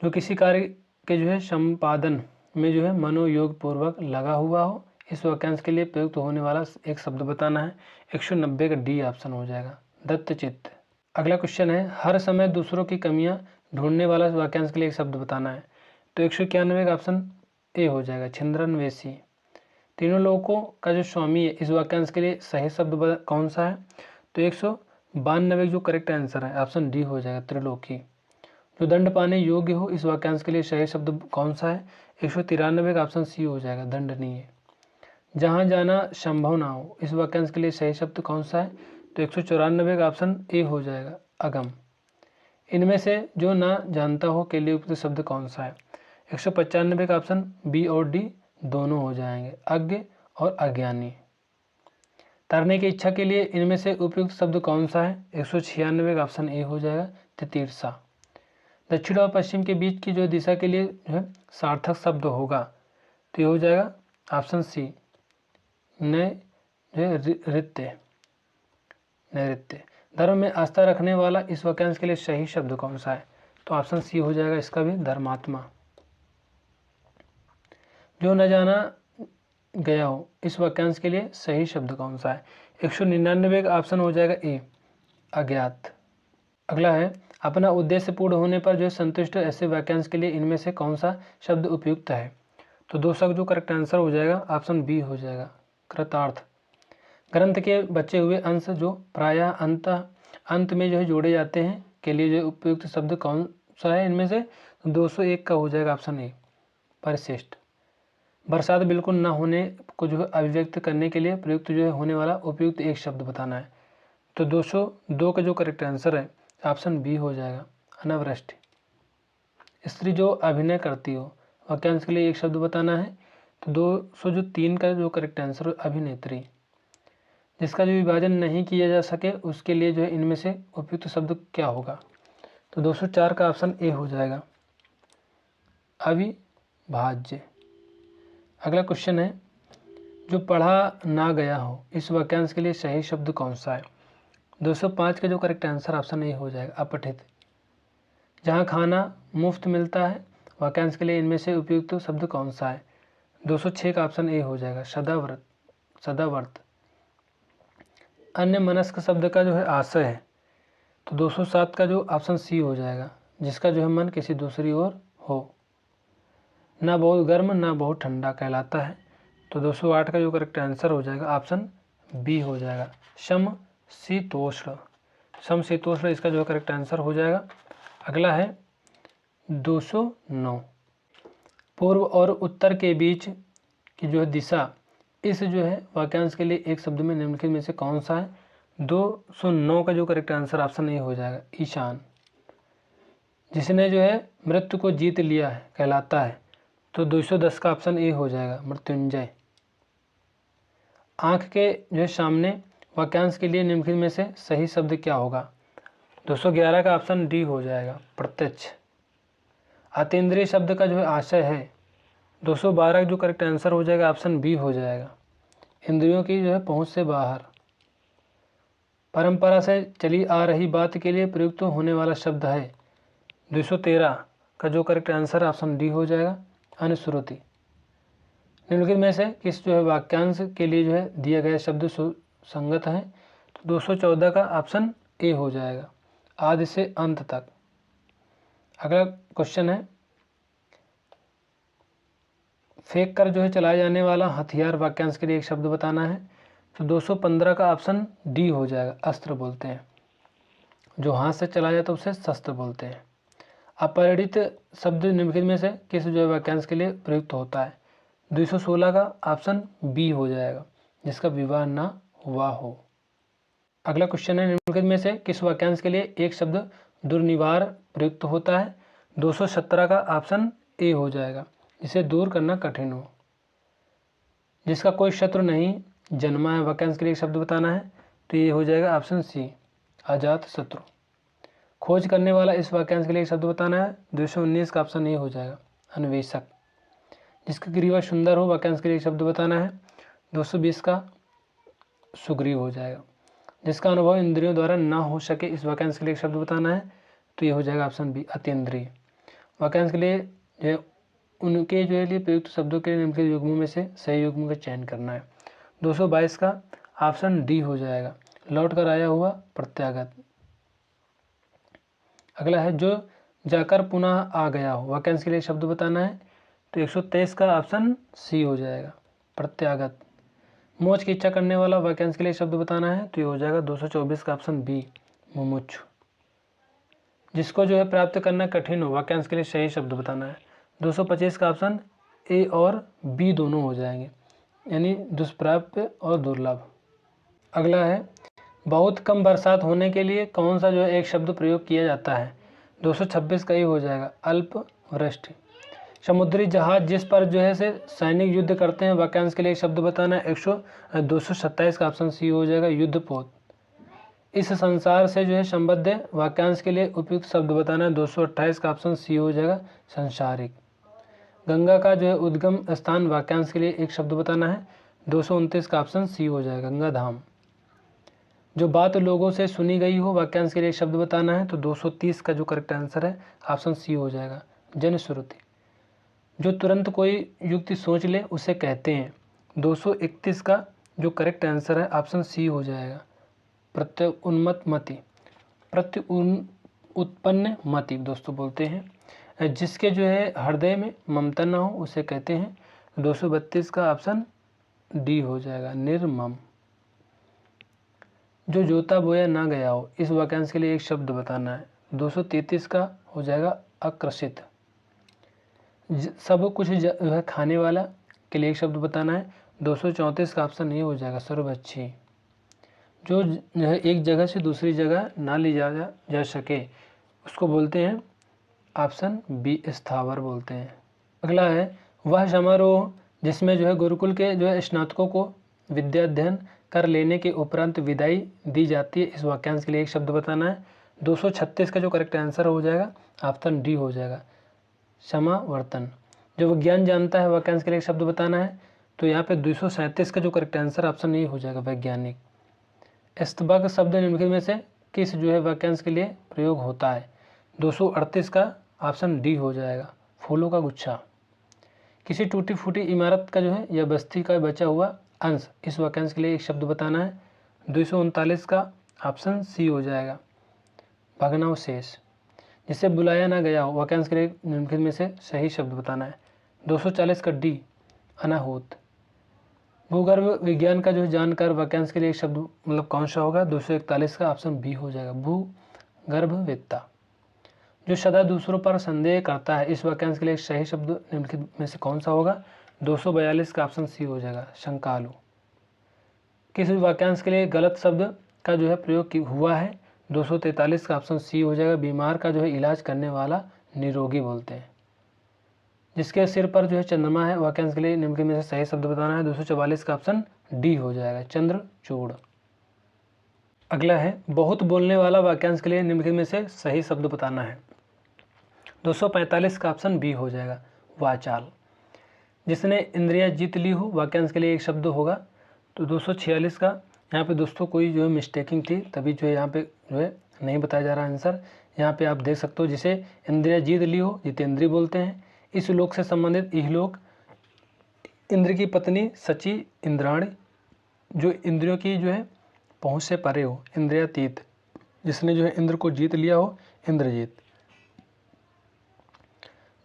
जो किसी कार्य के जो है संपादन में जो है मनोयोग पूर्वक लगा हुआ हो, इस वाक्यांश के लिए प्रयुक्त होने वाला एक शब्द बताना है, 190 का डी ऑप्शन हो जाएगा, दत्तचित्त। अगला क्वेश्चन है, हर समय दूसरों की कमियां ढूंढने वाला वाक्यांश के लिए एक शब्द बताना है, तो 191 का ऑप्शन ए हो जाएगा, छिंद्रनवेशी। तीनों लोगों का जो स्वामी है, इस वाक्यांश के लिए सही शब्द कौन सा है, तो 192 जो करेक्ट आंसर है, ऑप्शन डी हो जाएगा, त्रिलोकी। जो दंड पाने योग्य हो, इस वाक्यांश के लिए सही शब्द कौन सा है, 193 का ऑप्शन सी हो जाएगा, दंडनीय। जहाँ जाना संभव ना हो, इस वाक्यांश के लिए सही शब्द कौन सा है, तो 194 का ऑप्शन ए हो जाएगा, अगम। इनमें से जो ना जानता हो के लिए उपयुक्त शब्द कौन सा है, 195 का ऑप्शन बी और डी दोनों हो जाएंगे, अज्ञ और अज्ञानी। तैरने की इच्छा के लिए इनमें से उपयुक्त शब्द कौन सा है, 196 का ऑप्शन ए हो जाएगा, तितीर्षा। दक्षिण और पश्चिम के बीच की जो दिशा के लिए जो है सार्थक शब्द होगा, तो ये हो जाएगा ऑप्शन सी, नैऋत्य। नैऋत्य। धर्म में आस्था रखने वाला, इस वाक्यांश के लिए सही शब्द कौन सा है, तो ऑप्शन सी हो जाएगा, इसका भी धर्मात्मा। जो न जाना गया हो, इस वाक्यांश के लिए सही शब्द कौन सा है, 199 का ऑप्शन हो जाएगा ए, अज्ञात। अगला है, अपना उद्देश्य पूर्ण होने पर जो संतुष्ट, ऐसे वाक्यांश के लिए इनमें से कौन सा शब्द उपयुक्त है, तो दो शब्द जो करेक्ट आंसर हो जाएगा, ऑप्शन बी हो जाएगा, कृतार्थ। ग्रंथ के बचे हुए अंश जो प्रायः अंत में जो है जोड़े जाते हैं के लिए जो उपयुक्त शब्द कौन सा है, इनमें से 201 का हो जाएगा, ऑप्शन ए, परिशिष्ट। बरसात बिल्कुल न होने को जो है अभिव्यक्त करने के लिए प्रयुक्त जो है होने वाला उपयुक्त एक शब्द बताना है, तो 202 का जो करेक्ट आंसर है, ऑप्शन बी हो जाएगा, अनावृष्टि। स्त्री जो अभिनय करती हो, वाक्यांश के लिए एक शब्द बताना है, तो 203 का जो करेक्ट आंसर, अभिनेत्री। जिसका जो विभाजन नहीं किया जा सके, उसके लिए जो है इनमें से उपयुक्त शब्द क्या होगा, तो 204 का ऑप्शन ए हो जाएगा, अविभाज्य। अगला क्वेश्चन है, जो पढ़ा ना गया हो, इस वाक्यांश के लिए सही शब्द कौन सा है, 205 का जो करेक्ट आंसर ऑप्शन ए हो जाएगा, अपठित। जहाँ खाना मुफ्त मिलता है, वाक्यांश के लिए इनमें से उपयुक्त शब्द कौन सा है, 206 का ऑप्शन ए हो जाएगा, सदाव्रत। अन्य मनस्क शब्द का जो है आशय है, तो 207 का जो ऑप्शन सी हो जाएगा, जिसका जो है मन किसी दूसरी ओर हो। ना बहुत गर्म ना बहुत ठंडा कहलाता है, तो 208 का जो करेक्ट आंसर हो जाएगा, ऑप्शन बी हो जाएगा, समशीतोष्ण। समशीतोष्ण इसका जो है करेक्ट आंसर हो जाएगा। अगला है 209, पूर्व और उत्तर के बीच की जो है दिशा इस जो है वाक्यांश के लिए एक शब्द में निम्नलिखित में से कौन सा है? 209 का जो करेक्ट आंसर ऑप्शन ए हो जाएगा, ईशान। जिसने जो है मृत्यु को जीत लिया है कहलाता है, तो 210 का ऑप्शन ए हो जाएगा, मृत्युंजय। आँख के जो है सामने वाक्यांश के लिए निम्नलिखित में से सही शब्द क्या होगा? 211 का ऑप्शन डी हो जाएगा, प्रत्यक्ष। अतीन्द्रिय शब्द का जो है आशय है, 212 जो करेक्ट आंसर हो जाएगा ऑप्शन बी हो जाएगा, इंद्रियों की जो है पहुंच से बाहर। परंपरा से चली आ रही बात के लिए प्रयुक्त होने वाला शब्द है, 213 का जो करेक्ट आंसर ऑप्शन डी हो जाएगा, अनुश्रुति। निम्नलिखित में से किस जो है वाक्यांश के लिए जो है दिया गया शब्द सुसंगत है? तो 214 का ऑप्शन ए हो जाएगा, आदि से अंत तक। अगला क्वेश्चन है, फेंक कर जो है चलाए जाने वाला हथियार वाक्यांश के लिए एक शब्द बताना है, तो 215 का ऑप्शन डी हो जाएगा, अस्त्र बोलते हैं। जो हाथ से चलाया जाता है उसे शस्त्र बोलते हैं। अपरिचित शब्द निम्नलिखित में से किस जो है वाक्यांश के लिए प्रयुक्त होता है? 216 का ऑप्शन बी हो जाएगा, जिसका विवाह ना हुआ हो। अगला क्वेश्चन है, निम्नलिखित में से किस वाक्यांश के लिए एक शब्द दुर्निवार प्रयुक्त होता है? 217 का ऑप्शन ए हो जाएगा, जिसे दूर करना कठिन हो। जिसका कोई शत्रु नहीं जन्मा है वाक्यांश के लिए एक शब्द बताना है, तो ये हो जाएगा ऑप्शन सी, अजात शत्रु। खोज करने वाला इस वाक्यांश के लिए एक शब्द बताना है, 219 का ऑप्शन ए हो जाएगा, अन्वेषक। जिसका क्रिया सुंदर हो वाक्यांश के लिए एक शब्द बताना है, 220 का सुग्रीव हो जाएगा। जिसका अनुभव इंद्रियों द्वारा ना हो सके इस वाक्यांश के लिए एक शब्द बताना है, तो ये हो जाएगा ऑप्शन बी, अतीन्द्रिय। वाक्यांश के लिए जो उनके जो है लिए प्रयुक्त शब्दों के निम्नलिखित युग्मों में से सही युग्म का चयन करना है, 222 का ऑप्शन डी हो जाएगा, लौट कर आया हुआ, प्रत्यागत। अगला है, जो जाकर पुनः आ गया हो वाक्यांश के लिए शब्द बताना है, तो 123 का ऑप्शन सी हो जाएगा, प्रत्यागत। मोक्ष की इच्छा करने वाला वाक्यांश के लिए शब्द बताना है, तो ये हो जाएगा 224 का ऑप्शन बी, मुमुक्षु। जिसको जो है प्राप्त करना कठिन हो वाक्यांश के लिए सही शब्द बताना है, 225 का ऑप्शन ए और बी दोनों हो जाएंगे, यानी दुष्प्राप्य और दुर्लभ। अगला है, बहुत कम बरसात होने के लिए कौन सा जो है एक शब्द प्रयोग किया जाता है? 226 का ये हो जाएगा, अल्प वृष्टि। समुद्री जहाज जिस पर जो है से सैनिक युद्ध करते हैं वाक्यांश के लिए एक शब्द बताना है, 227 का ऑप्शन सी हो जाएगा, युद्धपोत। इस संसार से जो है संबद्ध वाक्यांश के लिए उपयुक्त शब्द बताना है, 228 का ऑप्शन सी हो जाएगा, संसारिक। गंगा का जो है उद्गम स्थान वाक्यांश के लिए एक शब्द बताना है, 229 का ऑप्शन सी हो जाएगा, गंगा धाम। जो बात लोगों से सुनी गई हो वाक्यांश के लिए एक शब्द बताना है, तो 230 का जो करेक्ट आंसर है ऑप्शन सी हो जाएगा, जनश्रुति। जो तुरंत कोई युक्ति सोच ले उसे कहते हैं, 231 का जो करेक्ट आंसर है ऑप्शन सी हो जाएगा, प्रत्युन्मत मति। उत्पन्न मति दोस्तों बोलते हैं। जिसके जो है हृदय में ममता ना हो उसे कहते हैं, 232 का ऑप्शन डी हो जाएगा, निर्मम। जो जोता बोया ना गया हो इस वाक्यांश के लिए एक शब्द बताना है, 233 का हो जाएगा, आकर्षित। सब कुछ जो है खाने वाला के लिए एक शब्द बताना है, 234 का ऑप्शन ये हो जाएगा, सर्वभक्षी। जो है एक जगह से दूसरी जगह ना ले जाया जा सके उसको बोलते हैं, ऑप्शन बी, स्थावर बोलते हैं। अगला है, वह समारोह जिसमें जो है गुरुकुल के जो है स्नातकों को विद्या अध्ययन कर लेने के उपरांत विदाई दी जाती है, इस वाक्यांश के लिए एक शब्द बताना है, 236 का जो करेक्ट आंसर हो जाएगा ऑप्शन डी हो जाएगा, समावर्तन। जो विज्ञान जानता है वाक्यांश के लिए एक शब्द बताना है, तो यहाँ पे 237 का जो करेक्ट आंसर ऑप्शन ए हो जाएगा, वैज्ञानिक। स्तबक शब्द निम्नलिखित में से किस जो है वाक्यांश के लिए प्रयोग होता है, 238 का ऑप्शन डी हो जाएगा, फूलों का गुच्छा। किसी टूटी फूटी इमारत का जो है या बस्ती का बचा हुआ अंश इस वाक्यांश के लिए एक शब्द बताना है, 239 का ऑप्शन सी हो जाएगा, भग्नावशेष। जिसे बुलाया ना गया हो वाक्यांश के लिए निम्नलिखित में से सही शब्द बताना है, 240 का डी, अनाहूत। भूगर्भ विज्ञान का जो है जानकार वाक्यांश के लिए एक शब्द मतलब कौन सा होगा, 241 का ऑप्शन बी हो जाएगा, भूगर्भवेत्ता। जो सदा दूसरों पर संदेह करता है इस वाक्यांश के लिए सही शब्द निम्नलिखित में से कौन सा होगा, 242 का ऑप्शन सी हो जाएगा, शंकालु। किस वाक्यांश के लिए गलत शब्द का जो है प्रयोग हुआ है? 243 का ऑप्शन सी हो जाएगा, बीमार का जो है इलाज करने वाला निरोगी बोलते हैं। जिसके सिर पर जो है चंद्रमा है, वाक्यांश के लिए निम्न में से सही शब्द बताना है। 244 का ऑप्शन डी हो जाएगा, चंद्रचूड़। अगला है बहुत बोलने वाला, वाक्यांश के लिए निम्न में से सही शब्द बताना है। 245 का ऑप्शन बी हो जाएगा, वाचाल। जिसने इंद्रिया जीत ली हो, वाक्यांश के लिए एक शब्द होगा। तो 246 का यहाँ पे दोस्तों कोई जो है मिस्टेकिंग थी, तभी जो है यहाँ पे जो है नहीं बताया जा रहा आंसर। यहाँ पे आप देख सकते हो, जिसे इंद्रिया जीत ली हो जितेंद्री बोलते हैं। इस लोक से संबंधित इहलोक, इंद्र की पत्नी सची इंद्राणी, जो इंद्रियों की जो है पहुँच से परे हो, इंद्रियातीत। जिसने जो है इंद्र को जीत लिया हो, इंद्रजीत।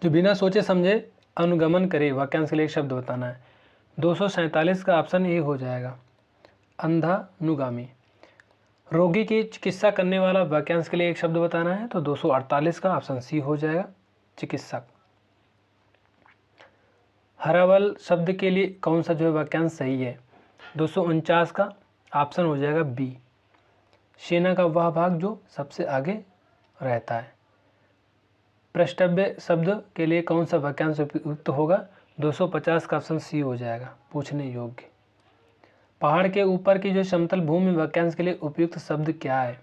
जो बिना सोचे समझे अनुगमन करे, वाक्यांश के लिए एक शब्द बताना है। 247 का ऑप्शन ए हो जाएगा, अंधानुगामी। रोगी की चिकित्सा करने वाला, वाक्यांश के लिए एक शब्द बताना है। तो 248 का ऑप्शन सी हो जाएगा, चिकित्सक। हरावल शब्द के लिए कौन सा जो है वाक्यांश सही है? 249 का ऑप्शन हो जाएगा बी, सेना का वह भाग जो सबसे आगे रहता है। प्रष्टव्य शब्द के लिए कौन सा वाक्यांश उपयुक्त होगा? 250 का ऑप्शन सी हो जाएगा, पूछने योग्य। पहाड़ के ऊपर की जो समतल भूमि, वाक्यांश के लिए उपयुक्त शब्द क्या है?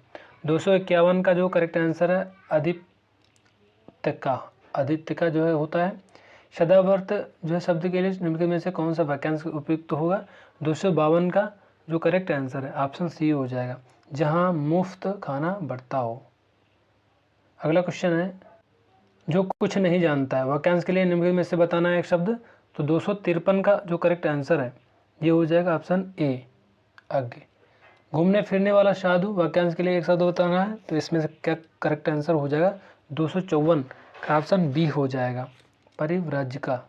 251 का जो करेक्ट आंसर है, आदित्यका। आदित्यका जो है होता है। सदावर्त जो है शब्द के लिए निम्न में से कौन सा वाक्यांश उपयुक्त होगा? 252 का जो करेक्ट आंसर है, ऑप्शन सी हो जाएगा, जहां मुफ्त खाना बढ़ता हो। अगला क्वेश्चन है, जो कुछ नहीं जानता है, वाक्यांश के लिए निम्न में से बताना है एक शब्द। तो 253 का जो करेक्ट आंसर है, ये हो जाएगा ऑप्शन ए, अज्ञ। घूमने फिरने वाला साधु, वाक्यांश के लिए एक शब्द बताना है। तो इसमें से क्या करेक्ट आंसर हो जाएगा? 254 का ऑप्शन बी हो जाएगा, परिव्राजक।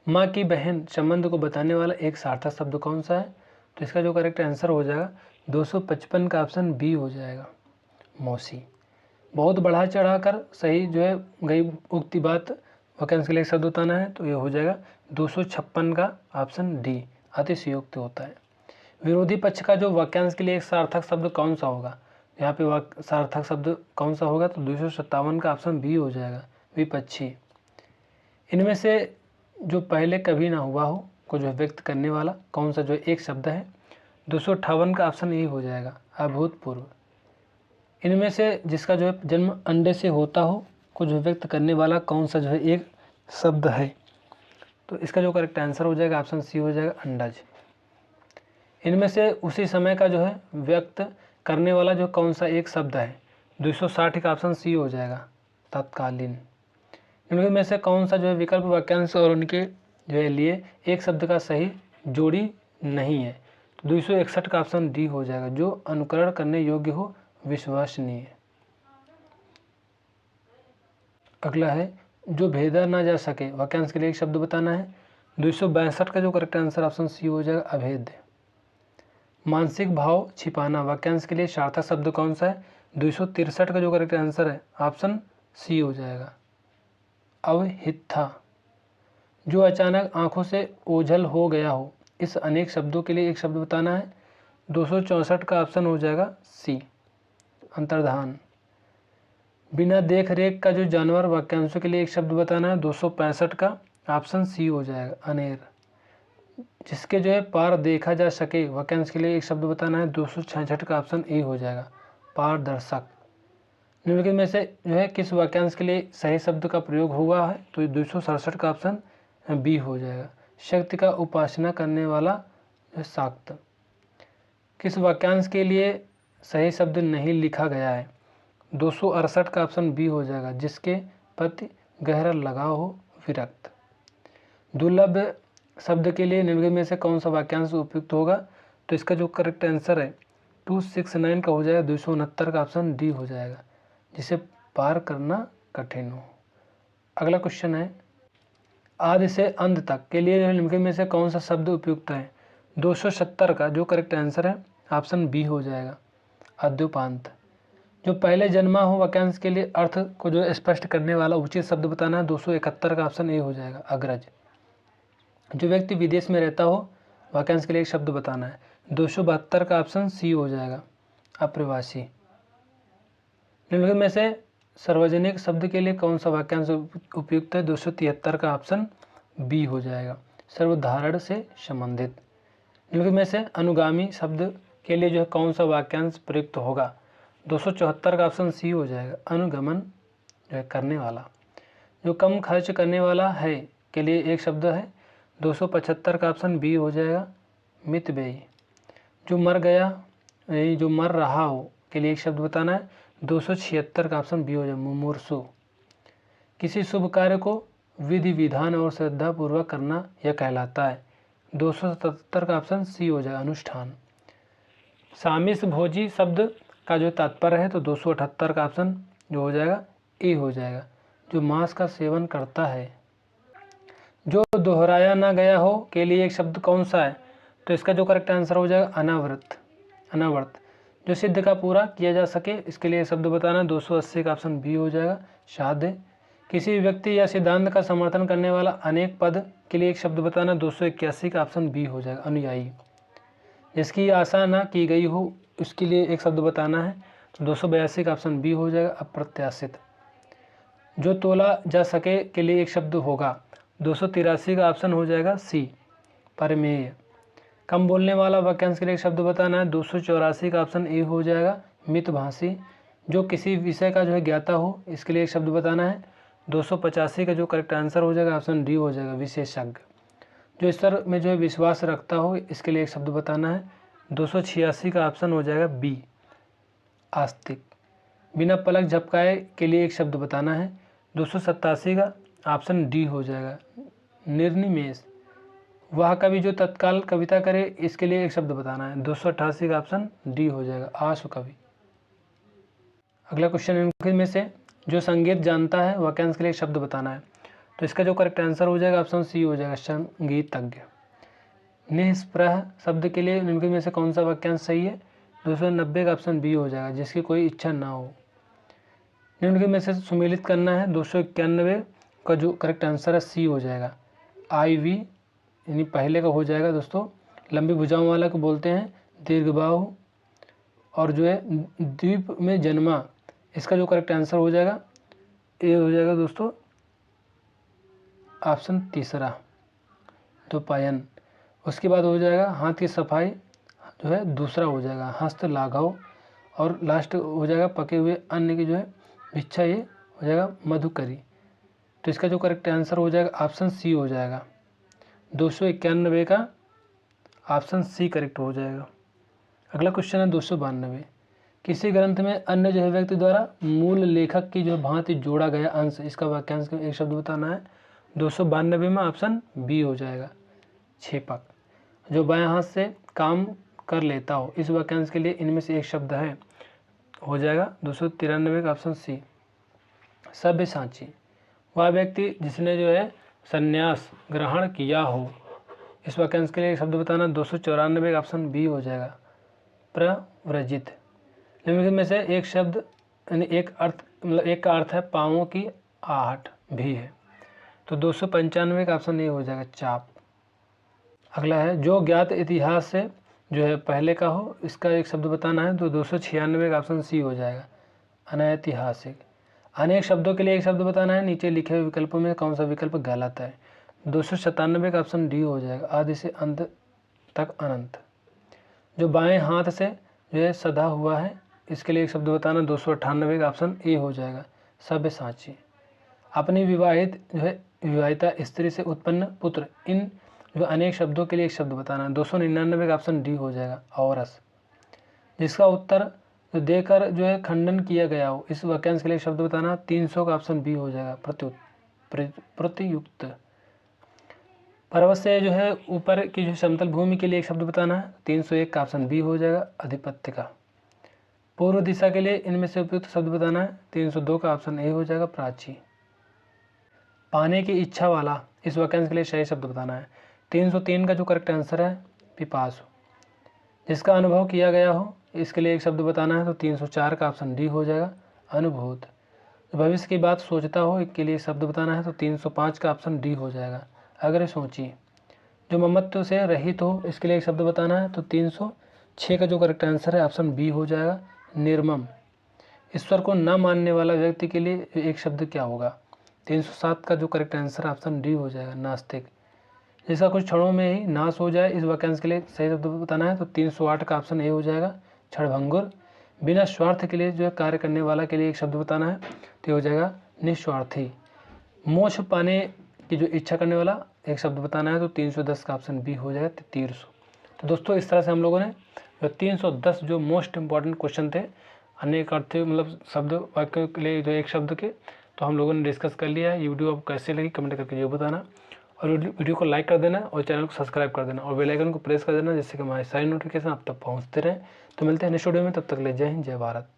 माँ की बहन संबंध को बताने वाला एक सार्थक शब्द कौन सा है? तो इसका जो करेक्ट आंसर हो जाएगा 255 का ऑप्शन बी हो जाएगा, मौसी। बहुत बढ़ा चढ़ा कर सही जो है गई उक्ति बात, वाक्यांश के लिए एक शब्द बताना है। तो ये हो जाएगा 256 का ऑप्शन डी, अतिशयोक्त होता है। विरोधी पक्ष का जो वाक्यांश के लिए एक सार्थक शब्द कौन सा होगा? यहाँ पे सार्थक शब्द कौन सा होगा? तो 257 का ऑप्शन बी हो जाएगा, विपक्षी। इनमें से जो पहले कभी ना हुआ हो को जो व्यक्त करने वाला कौन सा जो एक शब्द है? 258 का ऑप्शन ए हो जाएगा, अभूतपूर्व। इनमें से जिसका जो है जन्म अंडे से होता हो को जो व्यक्त करने वाला कौन सा जो है एक शब्द है? तो इसका जो करेक्ट आंसर हो जाएगा ऑप्शन सी हो जाएगा, अंडज। इनमें से उसी समय का जो है व्यक्त करने वाला जो कौन सा एक शब्द है? 260 का ऑप्शन सी हो जाएगा, तत्कालीन। इनमें में से कौन सा जो है विकल्प वाक्यांश और उनके जो है लिए एक शब्द का सही जोड़ी नहीं है? तो 261 का ऑप्शन डी हो जाएगा, जो अनुकरण करने योग्य हो, विश्वसनीय। अगला है, जो भेदा ना जा सके, वाक्यांश के लिए एक शब्द बताना है। 262 का जो करेक्ट आंसर ऑप्शन सी हो जाएगा, अभेद। मानसिक भाव छिपाना, वाक्यांश के लिए सार्थक शब्द कौन सा है? 263 का जो करेक्ट आंसर है, ऑप्शन सी हो जाएगा, अवहिथा। जो अचानक आंखों से ओझल हो गया हो, इस अनेक शब्दों के लिए एक शब्द बताना है। 264 का ऑप्शन हो जाएगा सी, अंतर्धान। बिना देख रेख का जो जानवर, वाक्यांशों के लिए एक शब्द बताना है। 265 का ऑप्शन सी हो जाएगा, अनेर। जिसके जो है पार देखा जा सके, वाक्यांश के लिए एक शब्द बताना है। 266 का ऑप्शन ए हो जाएगा, पारदर्शक। निम्नलिखित में से जो है किस वाक्यांश के लिए सही शब्द का प्रयोग हुआ है? तो 267 का ऑप्शन बी हो जाएगा, शक्ति का उपासना करने वाला शाक्त। किस वाक्यांश के लिए सही शब्द नहीं लिखा गया है? 268 का ऑप्शन बी हो जाएगा, जिसके प्रति गहरा लगाव हो, विरक्त। दुर्लभ शब्द के लिए निम्नलिखित में से कौन सा वाक्यांश उपयुक्त होगा? तो इसका जो करेक्ट आंसर है 269 का हो जाएगा, 269 का ऑप्शन डी हो जाएगा, जिसे पार करना कठिन हो। अगला क्वेश्चन है, आदि से अंत तक के लिए निम्नलिखित में से कौन सा शब्द उपयुक्त है? 270 का जो करेक्ट आंसर है, ऑप्शन बी हो जाएगा, अद्योपांत। जो पहले जन्मा हो वाक्यांश के लिए अर्थ को जो स्पष्ट करने वाला उचित शब्द बताना है, 271 का ऑप्शन ए हो जाएगा, अग्रज। जो व्यक्ति विदेश में रहता हो वाक्यांश के लिए एक शब्द बताना है, 272 का ऑप्शन सी हो जाएगा, अप्रवासी। निम्नलिखित में से सार्वजनिक शब्द के लिए कौन सा वाक्यांश उपयुक्त है, 273 का ऑप्शन बी हो जाएगा, सर्वधारण से संबंधित। निम्नलिखित में से अनुगामी शब्द के लिए जो है कौन सा वाक्यांश प्रयुक्त होगा, 274 का ऑप्शन सी हो जाएगा, अनुगमन जो है करने वाला। जो कम खर्च करने वाला है के लिए एक शब्द है, 275 का ऑप्शन बी हो जाएगा, मितव्ययी। जो मर गया जो मर रहा हो के लिए एक शब्द बताना है, 276 का ऑप्शन बी हो जाएगा, मुमूर्षु। किसी शुभ कार्य को विधि विधान और श्रद्धापूर्वक करना यह कहलाता है, 277 का ऑप्शन सी हो जाएगा, अनुष्ठान। सामिस भोजी शब्द का जो तात्पर्य है तो 278 का ऑप्शन जो हो जाएगा ए हो जाएगा, जो मांस का सेवन करता है। जो दोहराया ना गया हो के लिए एक शब्द कौन सा है, तो इसका जो करेक्ट आंसर हो जाएगा अनावृत, अनावर्त। जो सिद्ध का पूरा किया जा सके इसके लिए शब्द बताना, 280 का ऑप्शन बी हो जाएगा, साध्य। किसी व्यक्ति या सिद्धांत का समर्थन करने वाला अनेक पद के लिए एक शब्द बताना, 281 का ऑप्शन बी हो जाएगा, अनुयायी। जिसकी आशा ना की गई हो उसके लिए एक शब्द बताना है, तो 282 का ऑप्शन बी हो जाएगा, अप्रत्याशित। जो तोला जा सके के लिए एक शब्द होगा, 283 का ऑप्शन हो जाएगा सी, परमेय। कम बोलने वाला वाक्यांश के लिए एक शब्द बताना है, 284 का ऑप्शन ए हो जाएगा, मितभाषी। जो किसी विषय का जो है ज्ञाता हो इसके लिए एक शब्द बताना है, 285 का जो करेक्ट आंसर हो जाएगा ऑप्शन डी हो जाएगा, विशेषज्ञ। जो ईश्वर में जो है विश्वास रखता हो इसके लिए एक शब्द बताना है, 286 का ऑप्शन हो जाएगा बी, आस्तिक। बिना पलक झपकाए के लिए एक शब्द बताना है, 287 का ऑप्शन डी हो जाएगा, निर्निमेष। वह कवि जो तत्काल कविता करे इसके लिए एक शब्द बताना है, 288 का ऑप्शन डी हो जाएगा, आशु कवि। अगला क्वेश्चन इनमें में से जो संगीत जानता है वाक्यांश के लिए एक शब्द बताना है, तो इसका जो करेक्ट आंसर हो जाएगा ऑप्शन सी हो जाएगा, संगीतज्ञ। निष्प्रह शब्द के लिए निम्नलिखित में से कौन सा वाक्यांश सही है, 290 का ऑप्शन बी हो जाएगा, जिसकी कोई इच्छा ना हो। निम्नलिखित में से सुमेलित करना है, 291 का जो करेक्ट आंसर है सी हो जाएगा, IV यानी पहले का हो जाएगा दोस्तों। लंबी भुजाओं वाला को बोलते हैं दीर्घबाहु, और जो है द्वीप में जन्मा, इसका जो करेक्ट आंसर हो जाएगा ए हो जाएगा दोस्तों, ऑप्शन तीसरा, द्विपायन। उसके बाद हो जाएगा हाथ की सफाई, जो है दूसरा हो जाएगा, हस्त लाघव। और लास्ट हो जाएगा पके हुए अन्न की जो है भिक्षा, ये हो जाएगा मधुकरी। तो इसका जो करेक्ट आंसर हो जाएगा ऑप्शन सी हो जाएगा, 291 का ऑप्शन सी करेक्ट हो जाएगा। अगला क्वेश्चन है 292। किसी ग्रंथ में अन्य जो है व्यक्ति द्वारा मूल लेखक की जो भांति जोड़ा गया अंश, इसका वाक्यांश का एक शब्द बताना है, 292 में ऑप्शन बी हो जाएगा, छेपक। जो बाएं हाथ से काम कर लेता हो, इस वाक्यांश के लिए इनमें से एक शब्द है, हो जाएगा 293 का ऑप्शन सी, सब्यसाची। वह व्यक्ति जिसने जो है संन्यास ग्रहण किया हो, इस वाक्यांश के लिए एक शब्द बताना, 294 का ऑप्शन बी हो जाएगा, प्रव्रजित। निम्नलिखित में से एक शब्द यानी एक अर्थ, मतलब एक का अर्थ है पाँवों की आहट भी है, तो 295 का ऑप्शन ए हो जाएगा, चाप। अगला है जो ज्ञात इतिहास से जो है पहले का हो, इसका एक शब्द बताना है, तो 296 का ऑप्शन सी हो जाएगा, अनैतिहासिक। अनेक शब्दों के लिए एक शब्द बताना है, नीचे लिखे हुए विकल्पों में कौन सा विकल्प गलत है, 297 का ऑप्शन डी हो जाएगा, आदि से अंत तक अनंत। जो बाएं हाथ से जो है सधा हुआ है, इसके लिए एक शब्द बताना, 298 का ऑप्शन ए हो जाएगा, सब्यसाची। अपनी विवाहित जो है विवाहिता स्त्री से उत्पन्न पुत्र, इन जो अनेक शब्दों के लिए एक शब्द बताना है, 299 का ऑप्शन डी हो जाएगा, औरस। जिसका उत्तर जो देकर जो है खंडन किया गया हो, इस वाक्यांश के लिए एक शब्द बताना, 300 का ऑप्शन बी हो जाएगा, प्रतियुक्त। पर्वत से जो है ऊपर की जो समतल भूमि के लिए एक शब्द बताना है, 301 का ऑप्शन बी हो जाएगा, अधिपत्य का। पूर्व दिशा के लिए इनमें से उपयुक्त शब्द बताना है, 302 का ऑप्शन ए हो जाएगा, प्राची। पाने की इच्छा वाला, इस वाक्यांश के लिए सही शब्द बताना है, 303 का जो करेक्ट आंसर है, पिपासु। जिसका अनुभव किया गया हो, इसके लिए एक शब्द बताना है तो 304 का ऑप्शन डी हो जाएगा, अनुभूत। भविष्य की बात सोचता हो, इसके लिए शब्द बताना है तो 305 का ऑप्शन डी हो जाएगा, अग्र सोचिए। जो ममत्व से रहित हो, इसके लिए एक शब्द बताना है तो 306 का जो करेक्ट आंसर है ऑप्शन बी हो जाएगा, निर्मम। ईश्वर को न मानने वाला व्यक्ति के लिए एक शब्द क्या होगा, 307 का जो करेक्ट आंसर ऑप्शन डी हो जाएगा, नास्तिक। जिसका कुछ क्षणों में ही नाश हो जाए, इस वाक्यांश के लिए सही शब्द बताना है तो 308 का ऑप्शन ए हो जाएगा, क्षणभंगुर। बिना स्वार्थ के लिए जो है कार्य करने वाला के लिए एक शब्द बताना है तो हो जाएगा, निस्वार्थी। मोक्ष पाने की जो इच्छा करने वाला एक शब्द बताना है तो 310 का ऑप्शन बी हो जाएगा, तीर्थ। तो दोस्तों इस तरह से हम लोगों ने जो 310 जो मोस्ट इंपॉर्टेंट क्वेश्चन थे अनेक अर्थ मतलब शब्द वाक्यों के लिए जो एक शब्द के, तो हम लोगों ने डिस्कस कर लिया है। ये वीडियो आपको कैसे लगी कमेंट करके जो बताना, और वीडियो को लाइक कर देना और चैनल को सब्सक्राइब कर देना और बेल आइकन को प्रेस कर देना, जिससे कि हमारे सारी नोटिफिकेशन आप तक पहुंचते रहें। तो मिलते हैं नेक्स्ट वीडियो में, तब तक ले जय हिंद, जय भारत।